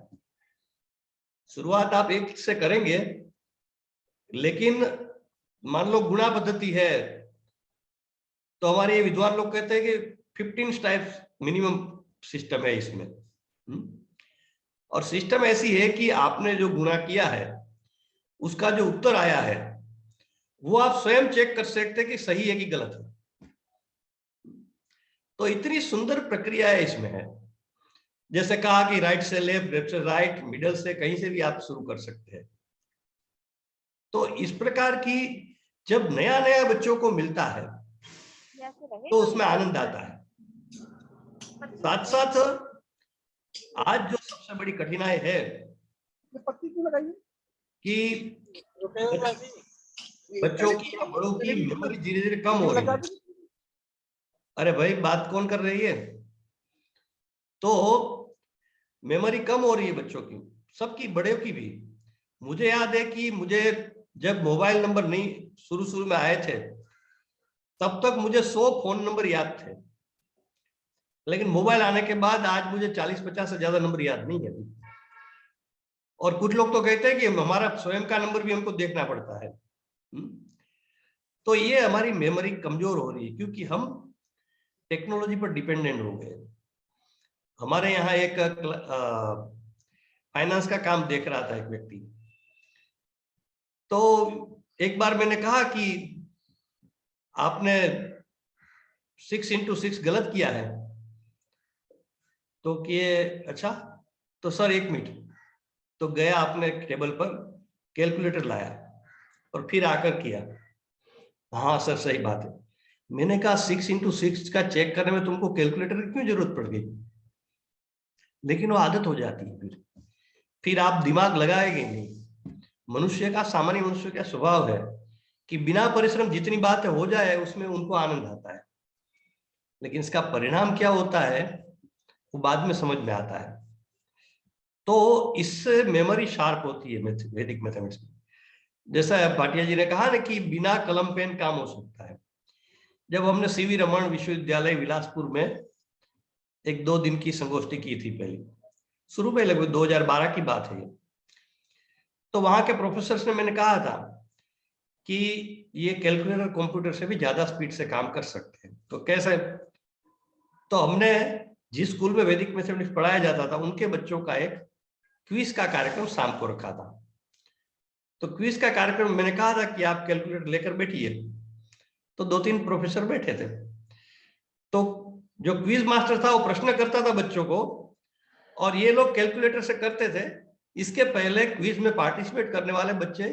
शुरुआत आप एक से करेंगे, लेकिन मान लो गुणा पद्धति है, तो हमारे ये विद्वान लोग कहते हैं कि 15 टाइप्स मिनिमम सिस्टम है इसमें। और सिस्टम ऐसी है कि आपने जो गुणा किया है उसका जो उत्तर आया है वो आप स्वयं चेक कर सकते हैं कि सही है कि गलत है। तो इतनी सुंदर प्रक्रिया है इसमें है। जैसे कहा कि राइट से लेफ्ट, लेफ्ट से राइट, मिडल से, कहीं से भी आप शुरू कर सकते हैं। तो इस प्रकार की जब नया नया बच्चों को मिलता है तो उसमें आनंद आता है। साथ साथ आज जो सबसे बड़ी कठिनाई है कि बच्चों की, बड़ों की मेमोरी धीरे धीरे कम हो रही है। अरे भाई बात कौन कर रही है? तो मेमोरी कम हो रही है बच्चों की, सबकी, बड़े की भी। मुझे याद है कि मुझे जब मोबाइल नंबर नहीं शुरू में आए थे, तब तक मुझे 100 फोन नंबर याद थे, लेकिन मोबाइल आने के बाद आज मुझे 40-50 से ज्यादा नंबर याद नहीं है। और कुछ लोग तो कहते हैं कि हमारा स्वयं का नंबर भी हमको देखना पड़ता है। तो ये हमारी मेमोरी कमजोर हो रही है, क्योंकि हम टेक्नोलॉजी पर डिपेंडेंट हो गए। हमारे यहाँ एक फाइनेंस का काम देख रहा था एक व्यक्ति, तो एक बार मैंने कहा कि आपने 6 into 6 गलत किया है, तो कि अच्छा, तो सर 1 मिनट, तो गया अपने टेबल पर कैलकुलेटर लाया और फिर आकर किया, हाँ सर सही बात है। मैंने कहा 6 into 6 का चेक करने में तुमको कैलकुलेटर की क्यों जरूरत पड़ गई? लेकिन वो आदत हो जाती है, फिर आप दिमाग लगाएंगे नहीं। मनुष्य का, सामान्य मनुष्य का स्वभाव है कि बिना परिश्रम जितनी बातें हो जाए उसमें उनको आनंद आता है, लेकिन इसका परिणाम क्या होता है वो बाद में समझ में आता है। तो इससे मेमोरी शार्प होती है वैदिक मैथमेटिक्स में। जैसा भाटिया जी ने कहा ना कि बिना कलम पेन काम हो सकता है। जब हमने सीवी रमन विश्वविद्यालय बिलासपुर में 1-2 दिन की संगोष्ठी की थी, पहले शुरू में, लगभग 2012 की बात है, तो वहां के प्रोफेसर ने मैंने कहा था कि ये कैलकुलेटर कंप्यूटर से भी ज्यादा स्पीड से काम कर सकते हैं। तो कैसे? तो हमने जिस स्कूल में वैदिक मैथमेटिक्स पढ़ाया जाता था उनके बच्चों का एक क्विज का कार्यक्रम शाम को रखा था। तो क्विज का कार्यक्रम मैंने कहा था कि आप कैलकुलेटर लेकर बैठिए, तो 2-3 प्रोफेसर बैठे थे। तो जो क्विज मास्टर था वो प्रश्न करता था बच्चों को, और ये लोग कैलकुलेटर से करते थे। इसके पहले क्विज में पार्टिसिपेट करने वाले बच्चे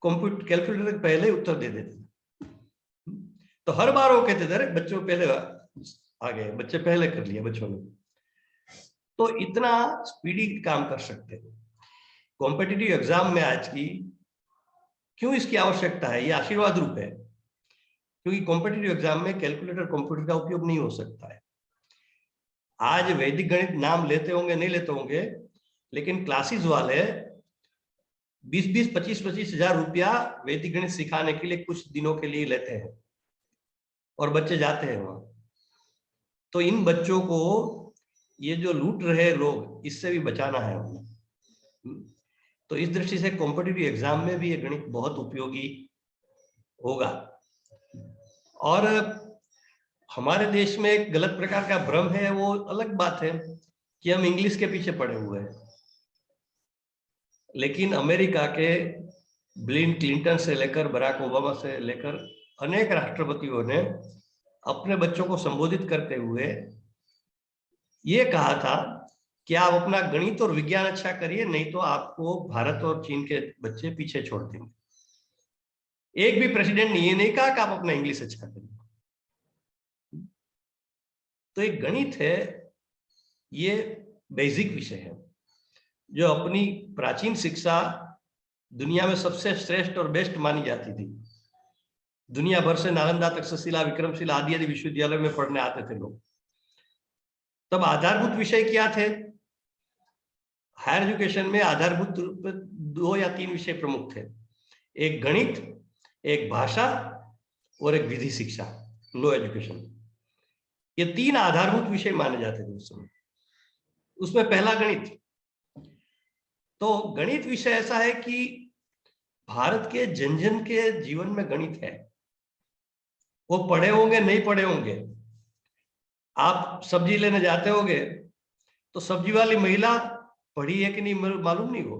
कंप्यूटर कैलकुलेटर के पहले उत्तर दे देते थे। तो हर बार वो कहते थे, अरे बच्चों पहले आ गए, बच्चे पहले कर लिया बच्चों ने। तो इतना स्पीडी काम कर सकते हैं। कॉम्पिटिटिव एग्जाम में आज की क्यों इसकी आवश्यकता है? ये आशीर्वाद रूप है, क्योंकि कॉम्पिटिटिव एग्जाम में कैलकुलेटर कंप्यूटर का उपयोग नहीं हो सकता है। आज वैदिक गणित नाम लेते होंगे नहीं लेते होंगे, लेकिन क्लासेस वाले 20-20, 25-25 हजार रुपया वैदिक गणित सिखाने के लिए कुछ दिनों के लिए लेते हैं और बच्चे जाते हैं वहां। तो इन बच्चों को ये जो लूट रहे लोग, इससे भी बचाना है हमें। तो इस दृष्टि से कॉम्पिटिटिव एग्जाम में भी ये गणित बहुत उपयोगी होगा। और हमारे देश में एक गलत प्रकार का भ्रम है, वो अलग बात है कि हम इंग्लिश के पीछे पड़े हुए हैं, लेकिन अमेरिका के बिल क्लिंटन से लेकर बराक ओबामा से लेकर अनेक राष्ट्रपतियों ने अपने बच्चों को संबोधित करते हुए ये कहा था कि आप अपना गणित और विज्ञान अच्छा करिए, नहीं तो आपको भारत और चीन के बच्चे पीछे छोड़ देंगे। एक भी प्रेसिडेंट ने ये नहीं कहा कि आप अपना इंग्लिश अच्छा करिए। तो एक गणित है, ये बेसिक विषय है जो अपनी प्राचीन शिक्षा दुनिया में सबसे श्रेष्ठ और बेस्ट मानी जाती थी। दुनिया भर से नालंदा, तक्षशिला, विक्रमशिला आदि आदि विश्वविद्यालय में पढ़ने आते थे लोग। तब आधारभूत विषय क्या थे? हायर एजुकेशन में आधारभूत 2 या 3 विषय प्रमुख थे, एक गणित, एक भाषा और एक विधि शिक्षा, लो एजुकेशन। ये 3 आधारभूत विषय माने जाते थे उस समय। उसमें पहला गणित। तो गणित विषय ऐसा है कि भारत के जन जन के जीवन में गणित है। वो पढ़े होंगे नहीं पढ़े होंगे, आप सब्जी लेने जाते होंगे तो सब्जी वाली महिला पढ़ी है कि नहीं मालूम नहीं हो,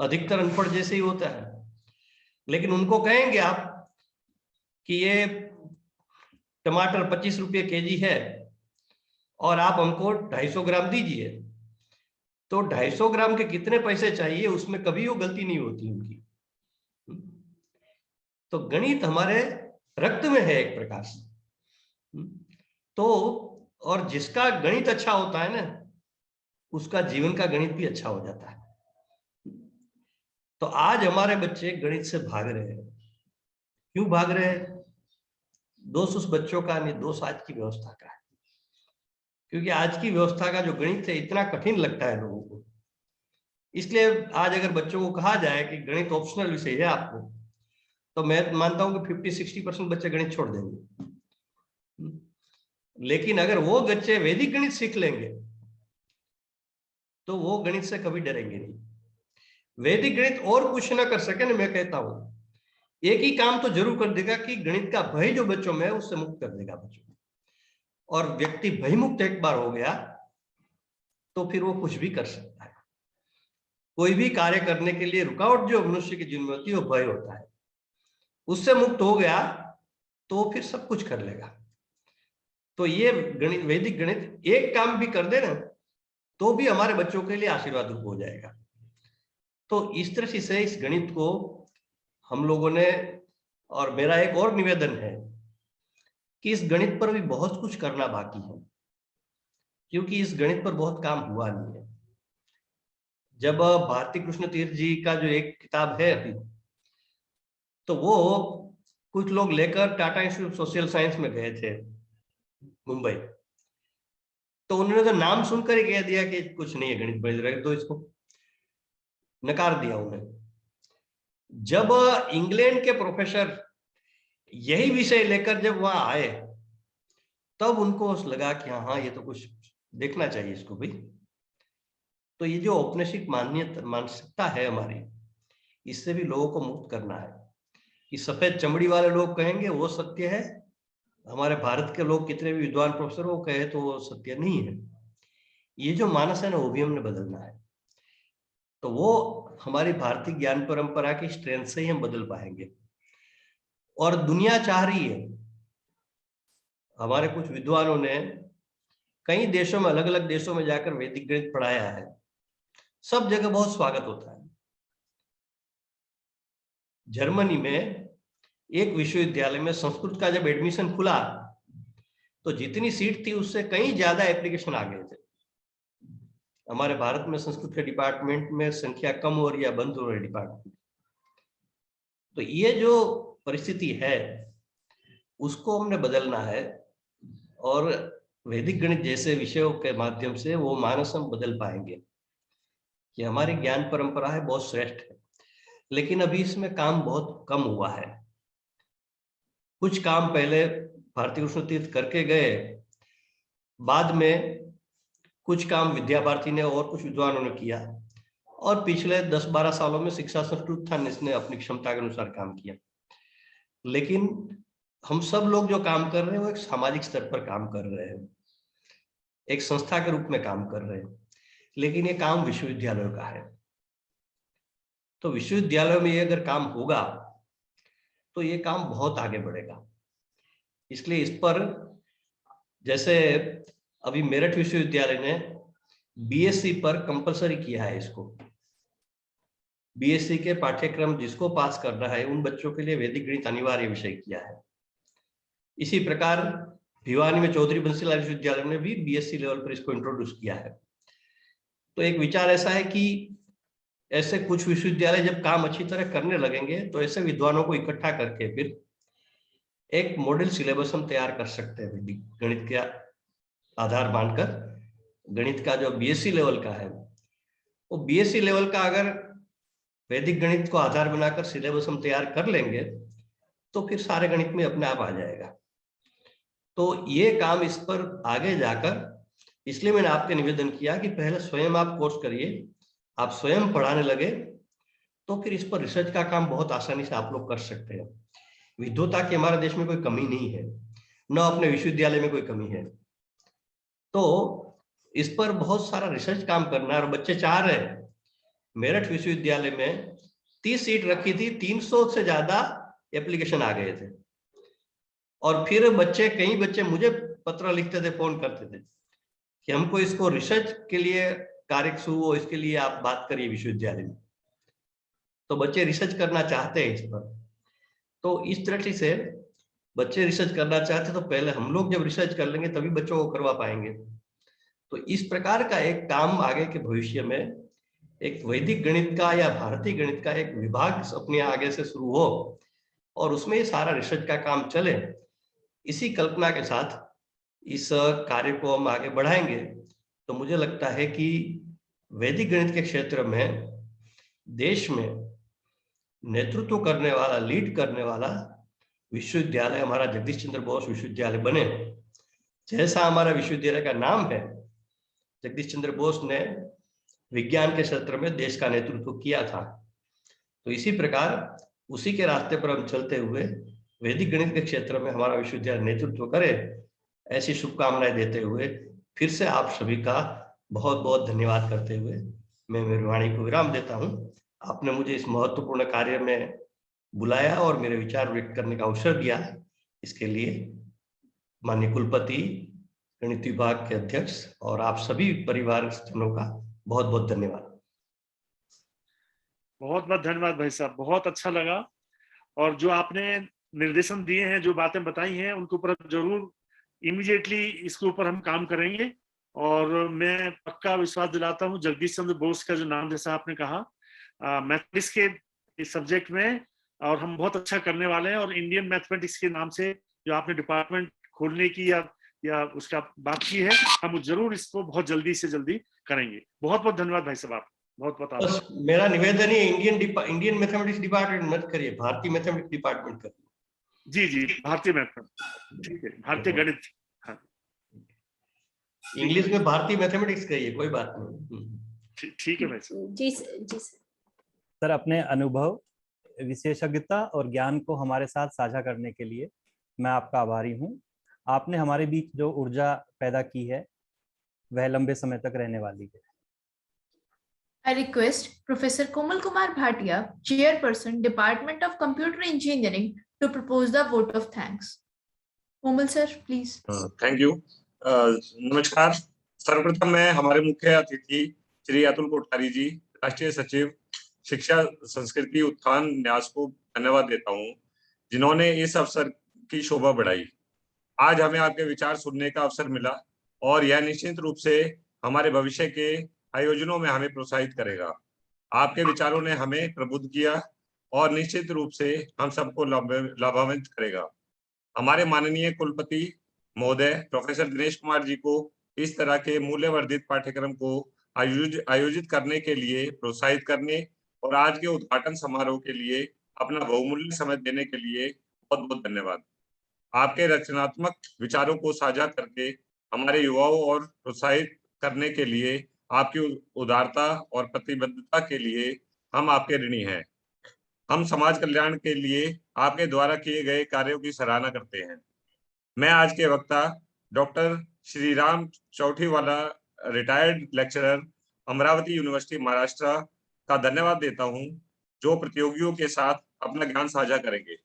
अधिकतर अनपढ़ जैसे ही होता है। लेकिन उनको कहेंगे आप कि ये टमाटर 25 रुपये केजी है और आप हमको 250 ग्राम दीजिए, तो 250 ग्राम के कितने पैसे चाहिए उसमें कभी वो गलती नहीं होती उनकी। तो गणित हमारे रक्त में है एक प्रकार से। तो और जिसका गणित अच्छा होता है ना, उसका जीवन का गणित भी अच्छा हो जाता है। तो आज हमारे बच्चे गणित से भाग रहे हैं। क्यों भाग रहे हैं? दोष उस बच्चों का नहीं, दोष आज की व्यवस्था का है। क्योंकि आज की व्यवस्था का जो गणित है इतना कठिन लगता है लोगों को। इसलिए आज अगर बच्चों को कहा जाए कि गणित ऑप्शनल विषय है आपको, तो मैं मानता हूं कि 50-60% बच्चे गणित छोड़ देंगे। लेकिन अगर वो बच्चे वैदिक गणित सीख लेंगे तो वो गणित से कभी डरेंगे नहीं। वैदिक गणित और कुछ ना कर सके ना, मैं कहता हूं एक ही काम तो जरूर कर देगा कि गणित का भय जो बच्चों में है उससे मुक्त कर देगा बच्चों को। और व्यक्ति भयमुक्त एक बार हो गया तो फिर वो कुछ भी कर सकता है। कोई भी कार्य करने के लिए रुकावट जो मनुष्य की जीवन में होती है वो भय होता है। उससे मुक्त हो गया तो फिर सब कुछ कर लेगा। तो ये गणित, वैदिक गणित एक काम भी कर दे ना तो भी हमारे बच्चों के लिए आशीर्वाद रूप हो जाएगा। तो इस तरह से इस गणित को हम लोगों ने, और मेरा एक और निवेदन है कि इस गणित पर भी बहुत कुछ करना बाकी है, क्योंकि इस गणित पर बहुत काम हुआ नहीं है। जब भारती कृष्ण तीर्थ जी का जो एक किताब है अभी, तो वो कुछ लोग लेकर Tata institute of social science में गए थे मुंबई, तो उन्होंने तो नाम सुनकर ही कह दिया कि कुछ नहीं है गणित में, रख दो इसको, नकार दिया उन्हें। जब इंग्लैंड के प्रोफेसर यही विषय लेकर जब वहां आए तब उनको लगा कि हाँ ये तो कुछ देखना चाहिए इसको भी। तो ये जो औपनिवेशिक मानसिकता है हमारी, इससे भी लोगों को मुक्त करना है। कि सफेद चमड़ी वाले लोग कहेंगे वो सत्य है, हमारे भारत के लोग कितने भी विद्वान प्रोफेसर वो कहे तो वो सत्य नहीं है। ये जो मानस है ना वो भी हमने बदलना है। तो वो हमारी भारतीय ज्ञान परंपरा की स्ट्रेंथ से ही हम बदल पाएंगे। और दुनिया चाह रही है, हमारे कुछ विद्वानों ने कई देशों में, अलग अलग देशों में जाकर वैदिक गणित पढ़ाया है, सब जगह बहुत स्वागत होता है। जर्मनी में एक विश्वविद्यालय में संस्कृत का जब एडमिशन खुला तो जितनी सीट थी उससे कहीं ज्यादा एप्लीकेशन आ गए थे। हमारे भारत में संस्कृत के डिपार्टमेंट में संख्या कम हो रही है, बंद हो रही है डिपार्टमेंट। तो ये जो परिस्थिति है उसको हमने बदलना है, और वैदिक गणित जैसे विषयों के माध्यम से वो मानस हम बदल पाएंगे कि हमारी ज्ञान परंपरा है बहुत श्रेष्ठ है, लेकिन अभी इसमें काम बहुत कम हुआ है। कुछ काम पहले भारती कृष्ण तीर्थ करके गए, बाद में कुछ काम विद्या भारती ने और कुछ विद्वानों ने किया, और पिछले 10-12 सालों में शिक्षा संस्कृत उत्थान ने अपनी क्षमता के अनुसार काम किया। लेकिन हम सब लोग जो काम कर रहे हैं वो एक सामाजिक स्तर पर काम कर रहे हैं, एक संस्था के रूप में काम कर रहे हैं, लेकिन ये काम विश्वविद्यालयों का है। तो विश्वविद्यालयों में ये अगर काम होगा तो ये काम बहुत आगे बढ़ेगा। इसलिए इस पर, जैसे अभी मेरठ विश्वविद्यालय ने बीएससी पर कंपलसरी किया है इसको, बीएससी के पाठ्यक्रम जिसको पास करना है उन बच्चों के लिए वैदिक गणित अनिवार्य विषय किया है। इसी प्रकार भिवानी में चौधरी बंसीलाल विश्वविद्यालय ने भी बीएससी लेवल पर इसको इंट्रोड्यूस किया है। तो एक विचार ऐसा है कि ऐसे कुछ विश्वविद्यालय जब काम अच्छी तरह करने लगेंगे तो ऐसे विद्वानों को इकट्ठा करके फिर एक मॉडल सिलेबस हम तैयार कर सकते हैं वैदिक गणित का आधार मानकर। गणित का जो बीएससी लेवल का है वो बीएससी लेवल का अगर वैदिक गणित को आधार बनाकर सिलेबस हम तैयार कर लेंगे तो फिर सारे गणित में अपने आप आ जाएगा। तो ये काम इस पर आगे जाकर, इसलिए मैंने आपके निवेदन किया कि पहले स्वयं आप कोर्स करिए, आप स्वयं पढ़ाने लगे तो फिर इस पर रिसर्च का काम बहुत आसानी से आप लोग कर सकते हैं। विद्वता की हमारे देश में कोई कमी नहीं है, न अपने विश्वविद्यालय में कोई कमी है। तो इस पर बहुत सारा रिसर्च काम करना है, और बच्चे चाह रहे हैं। मेरठ विश्वविद्यालय में 30 सीट रखी थी, 300 से ज्यादा एप्लीकेशन आ गए थे, और फिर कई बच्चे मुझे पत्र लिखते थे, फोन करते थे कि हमको इसको रिसर्च के लिए कार्य शुरू हो, इसके लिए आप बात करिए विश्वविद्यालय में। तो बच्चे रिसर्च करना चाहते हैं इस पर। तो इस तरह से बच्चे रिसर्च करना चाहते, तो पहले हम लोग जब रिसर्च कर लेंगे तभी बच्चों को करवा पाएंगे। तो इस प्रकार का एक काम आगे के भविष्य में एक वैदिक गणित का या भारतीय गणित का एक विभाग अपने आगे से शुरू हो, और उसमें ये सारा रिसर्च का काम चले। इसी कल्पना के साथ इस कार्य को हम आगे बढ़ाएंगे तो मुझे लगता है कि वैदिक गणित के क्षेत्र में देश में नेतृत्व करने वाला, लीड करने वाला विश्वविद्यालय हमारा जगदीश चंद्र बोस विश्वविद्यालय बने। जैसा हमारा विश्वविद्यालय का नाम है, जगदीश चंद्र बोस ने विज्ञान के क्षेत्र में देश का नेतृत्व किया था, तो इसी प्रकार उसी के रास्ते पर हम चलते हुए वैदिक गणित के क्षेत्र में हमारा विश्वविद्यालय नेतृत्व करे, ऐसी शुभकामनाएं देते हुए फिर से आप सभी का बहुत बहुत धन्यवाद करते हुए मैं मेरी वाणी को विराम देता हूं। आपने मुझे इस महत्वपूर्ण कार्य में बुलाया और मेरे विचार व्यक्त करने का अवसर दिया, इसके लिए माननीय कुलपति, गणित विभाग के अध्यक्ष और आप सभी परिवारजनों का बहुत बहुत धन्यवाद। बहुत बहुत धन्यवाद भाई साहब, बहुत अच्छा लगा। और जो आपने निर्देशन दिए हैं, जो बातें बताई हैं, उनके ऊपर जरूर इमीडिएटली इसके ऊपर हम काम करेंगे। और मैं पक्का विश्वास दिलाता हूँ जगदीश चंद्र बोस का जो नाम जैसा आपने कहा मैथमेटिक्स के इस सब्जेक्ट में, और हम बहुत अच्छा करने वाले हैं। और इंडियन मैथमेटिक्स के नाम से जो आपने डिपार्टमेंट खोलने की या उसका बात की है, हम जरूर इसको बहुत जल्दी से जल्दी करेंगे। बहुत बहुत धन्यवाद भाई साहब, आप बहुत बस मेरा निवेदन है, इंडियन मैथमेटिक्स डिपार्टमेंट मत करिए, भारतीय मैथमेटिक्स डिपार्टमेंट करिए। जी जी, भारतीय मैथमेटिक्स, ठीक है, भारतीय गणित। हाँ, इंग्लिश में भारतीय मैथमेटिक्स कहिए, कोई बात नहीं। ठीक है भाई साहब। जी जी सर, अपने अनुभव, विशेषज्ञता और ज्ञान को हमारे साथ साझा करने के लिए मैं आपका आभारी हूं। आपने हमारे बीच जो ऊर्जा पैदा की है वह लंबे समय तक रहने वाली है। I request Professor Komal Kumar Bhatia, Chairperson, Department of Computer Engineering, to propose the vote of thanks. Komal sir, please. Thank you. नमस्कार। सर्वप्रथम मैं हमारे मुख्य अतिथि श्री अतुल कोठारी जी, राष्ट्रीय सचिव शिक्षा संस्कृति उत्थान न्यास को धन्यवाद देता हूं, जिन्होंने इस अवसर की शोभा बढ़ाई। आज हमें आपके विचार सुनने का अवसर मिला और यह निश्चित रूप से हमारे भविष्य के आयोजनों में हमें प्रोत्साहित करेगा। आपके विचारों ने हमें प्रबुद्ध किया और निश्चित रूप से हम सबको लाभान्वित करेगा। हमारे माननीय कुलपति महोदय प्रोफेसर दिनेश कुमार जी को इस तरह के मूल्यवर्धित पाठ्यक्रम को आयोजित करने के लिए, प्रोत्साहित करने और आज के उद्घाटन समारोह के लिए अपना बहुमूल्य समय देने के लिए बहुत बहुत धन्यवाद। आपके रचनात्मक विचारों को साझा करके हमारे युवाओं और प्रोत्साहित करने के लिए आपकी उदारता और प्रतिबद्धता के लिए हम आपके ऋणी हैं। हम समाज कल्याण के लिए आपके द्वारा किए गए कार्यों की सराहना करते हैं। मैं आज के वक्ता doctor Shriram Chauthiwala, retired lecturer, Amravati university Maharashtra का धन्यवाद देता हूं, जो प्रतियोगियों के साथ अपना ज्ञान साझा करेंगे।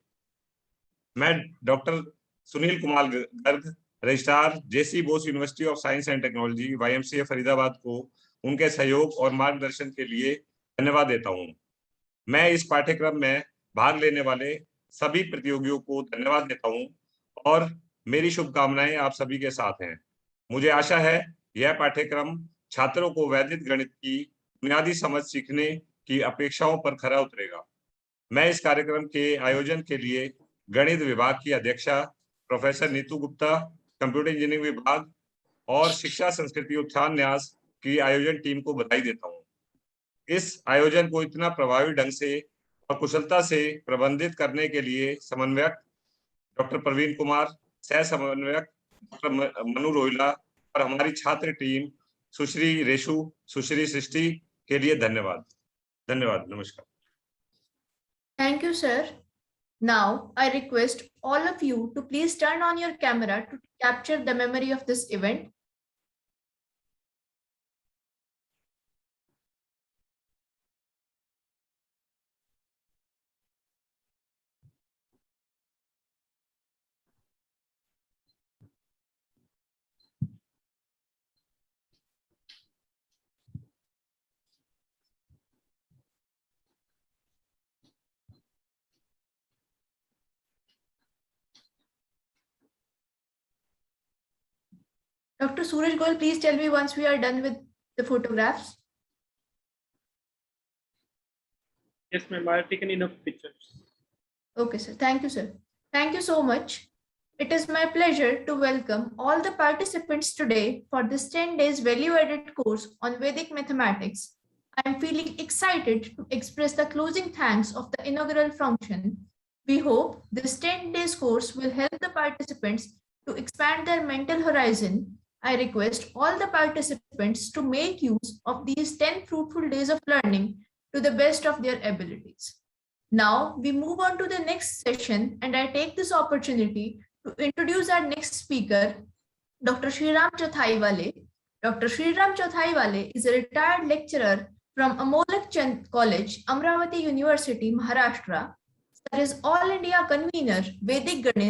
मैं doctor Sunil Kumar Garg, registrar, J C Bose university of science and technology, YMCA Faridabad को उनके सहयोग और मार्गदर्शन के लिए धन्यवाद देता हूं। मैं इस पाठ्यक्रम में भाग लेने वाले सभी प्रतियोगियों को धन्यवाद देता हूं और मेरी शुभकामनाएं आप सभी के साथ हैं। मुझे आशा है यह पाठ्यक्रम छात्रों को वैदिक गणित की बुनियादी समझ सीखने की अपेक्षाओं पर खरा उतरेगा। मैं इस कार्यक्रम के आयोजन के लिए गणित विभाग की अध्यक्षा professor Neetu Gupta, computer engineering विभाग और शिक्षा संस्कृति उत्थान न्यास की आयोजन टीम को बधाई देता हूं। इस आयोजन को इतना प्रभावी ढंग से और कुशलता से प्रबंधित करने के लिए समन्वयक डॉक्टर प्रवीण कुमार, सह समन्वयक डॉक्टर मनु रोहिला और हमारी छात्र टीम सुश्री रेशु, सुश्री सृष्टि के लिए धन्यवाद। नमस्कार। Thank you, sir. Now, I request all of you to please turn on your camera to capture the memory of this event. Dr. Suraj Goel, please tell me once we are done with the photographs. Yes, ma'am, I have taken enough pictures. Okay, sir. Thank you, sir. Thank you so much. It is my pleasure to welcome all the participants today for this 10 days value-added course on Vedic mathematics. I am feeling excited to express the closing thanks of the inaugural function. We hope this 10 days course will help the participants to expand their mental horizon. I request all the participants to make use of these 10 fruitful days of learning to the best of their abilities. Now we move on to the next session, and I take this opportunity to introduce our next speaker, Dr. Shriram Chothaiwale. Dr. Shriram Chothaiwale is a retired lecturer from Amolak Chand College, Amravati University, Maharashtra. Sir is All India Convener, Vedic Ganit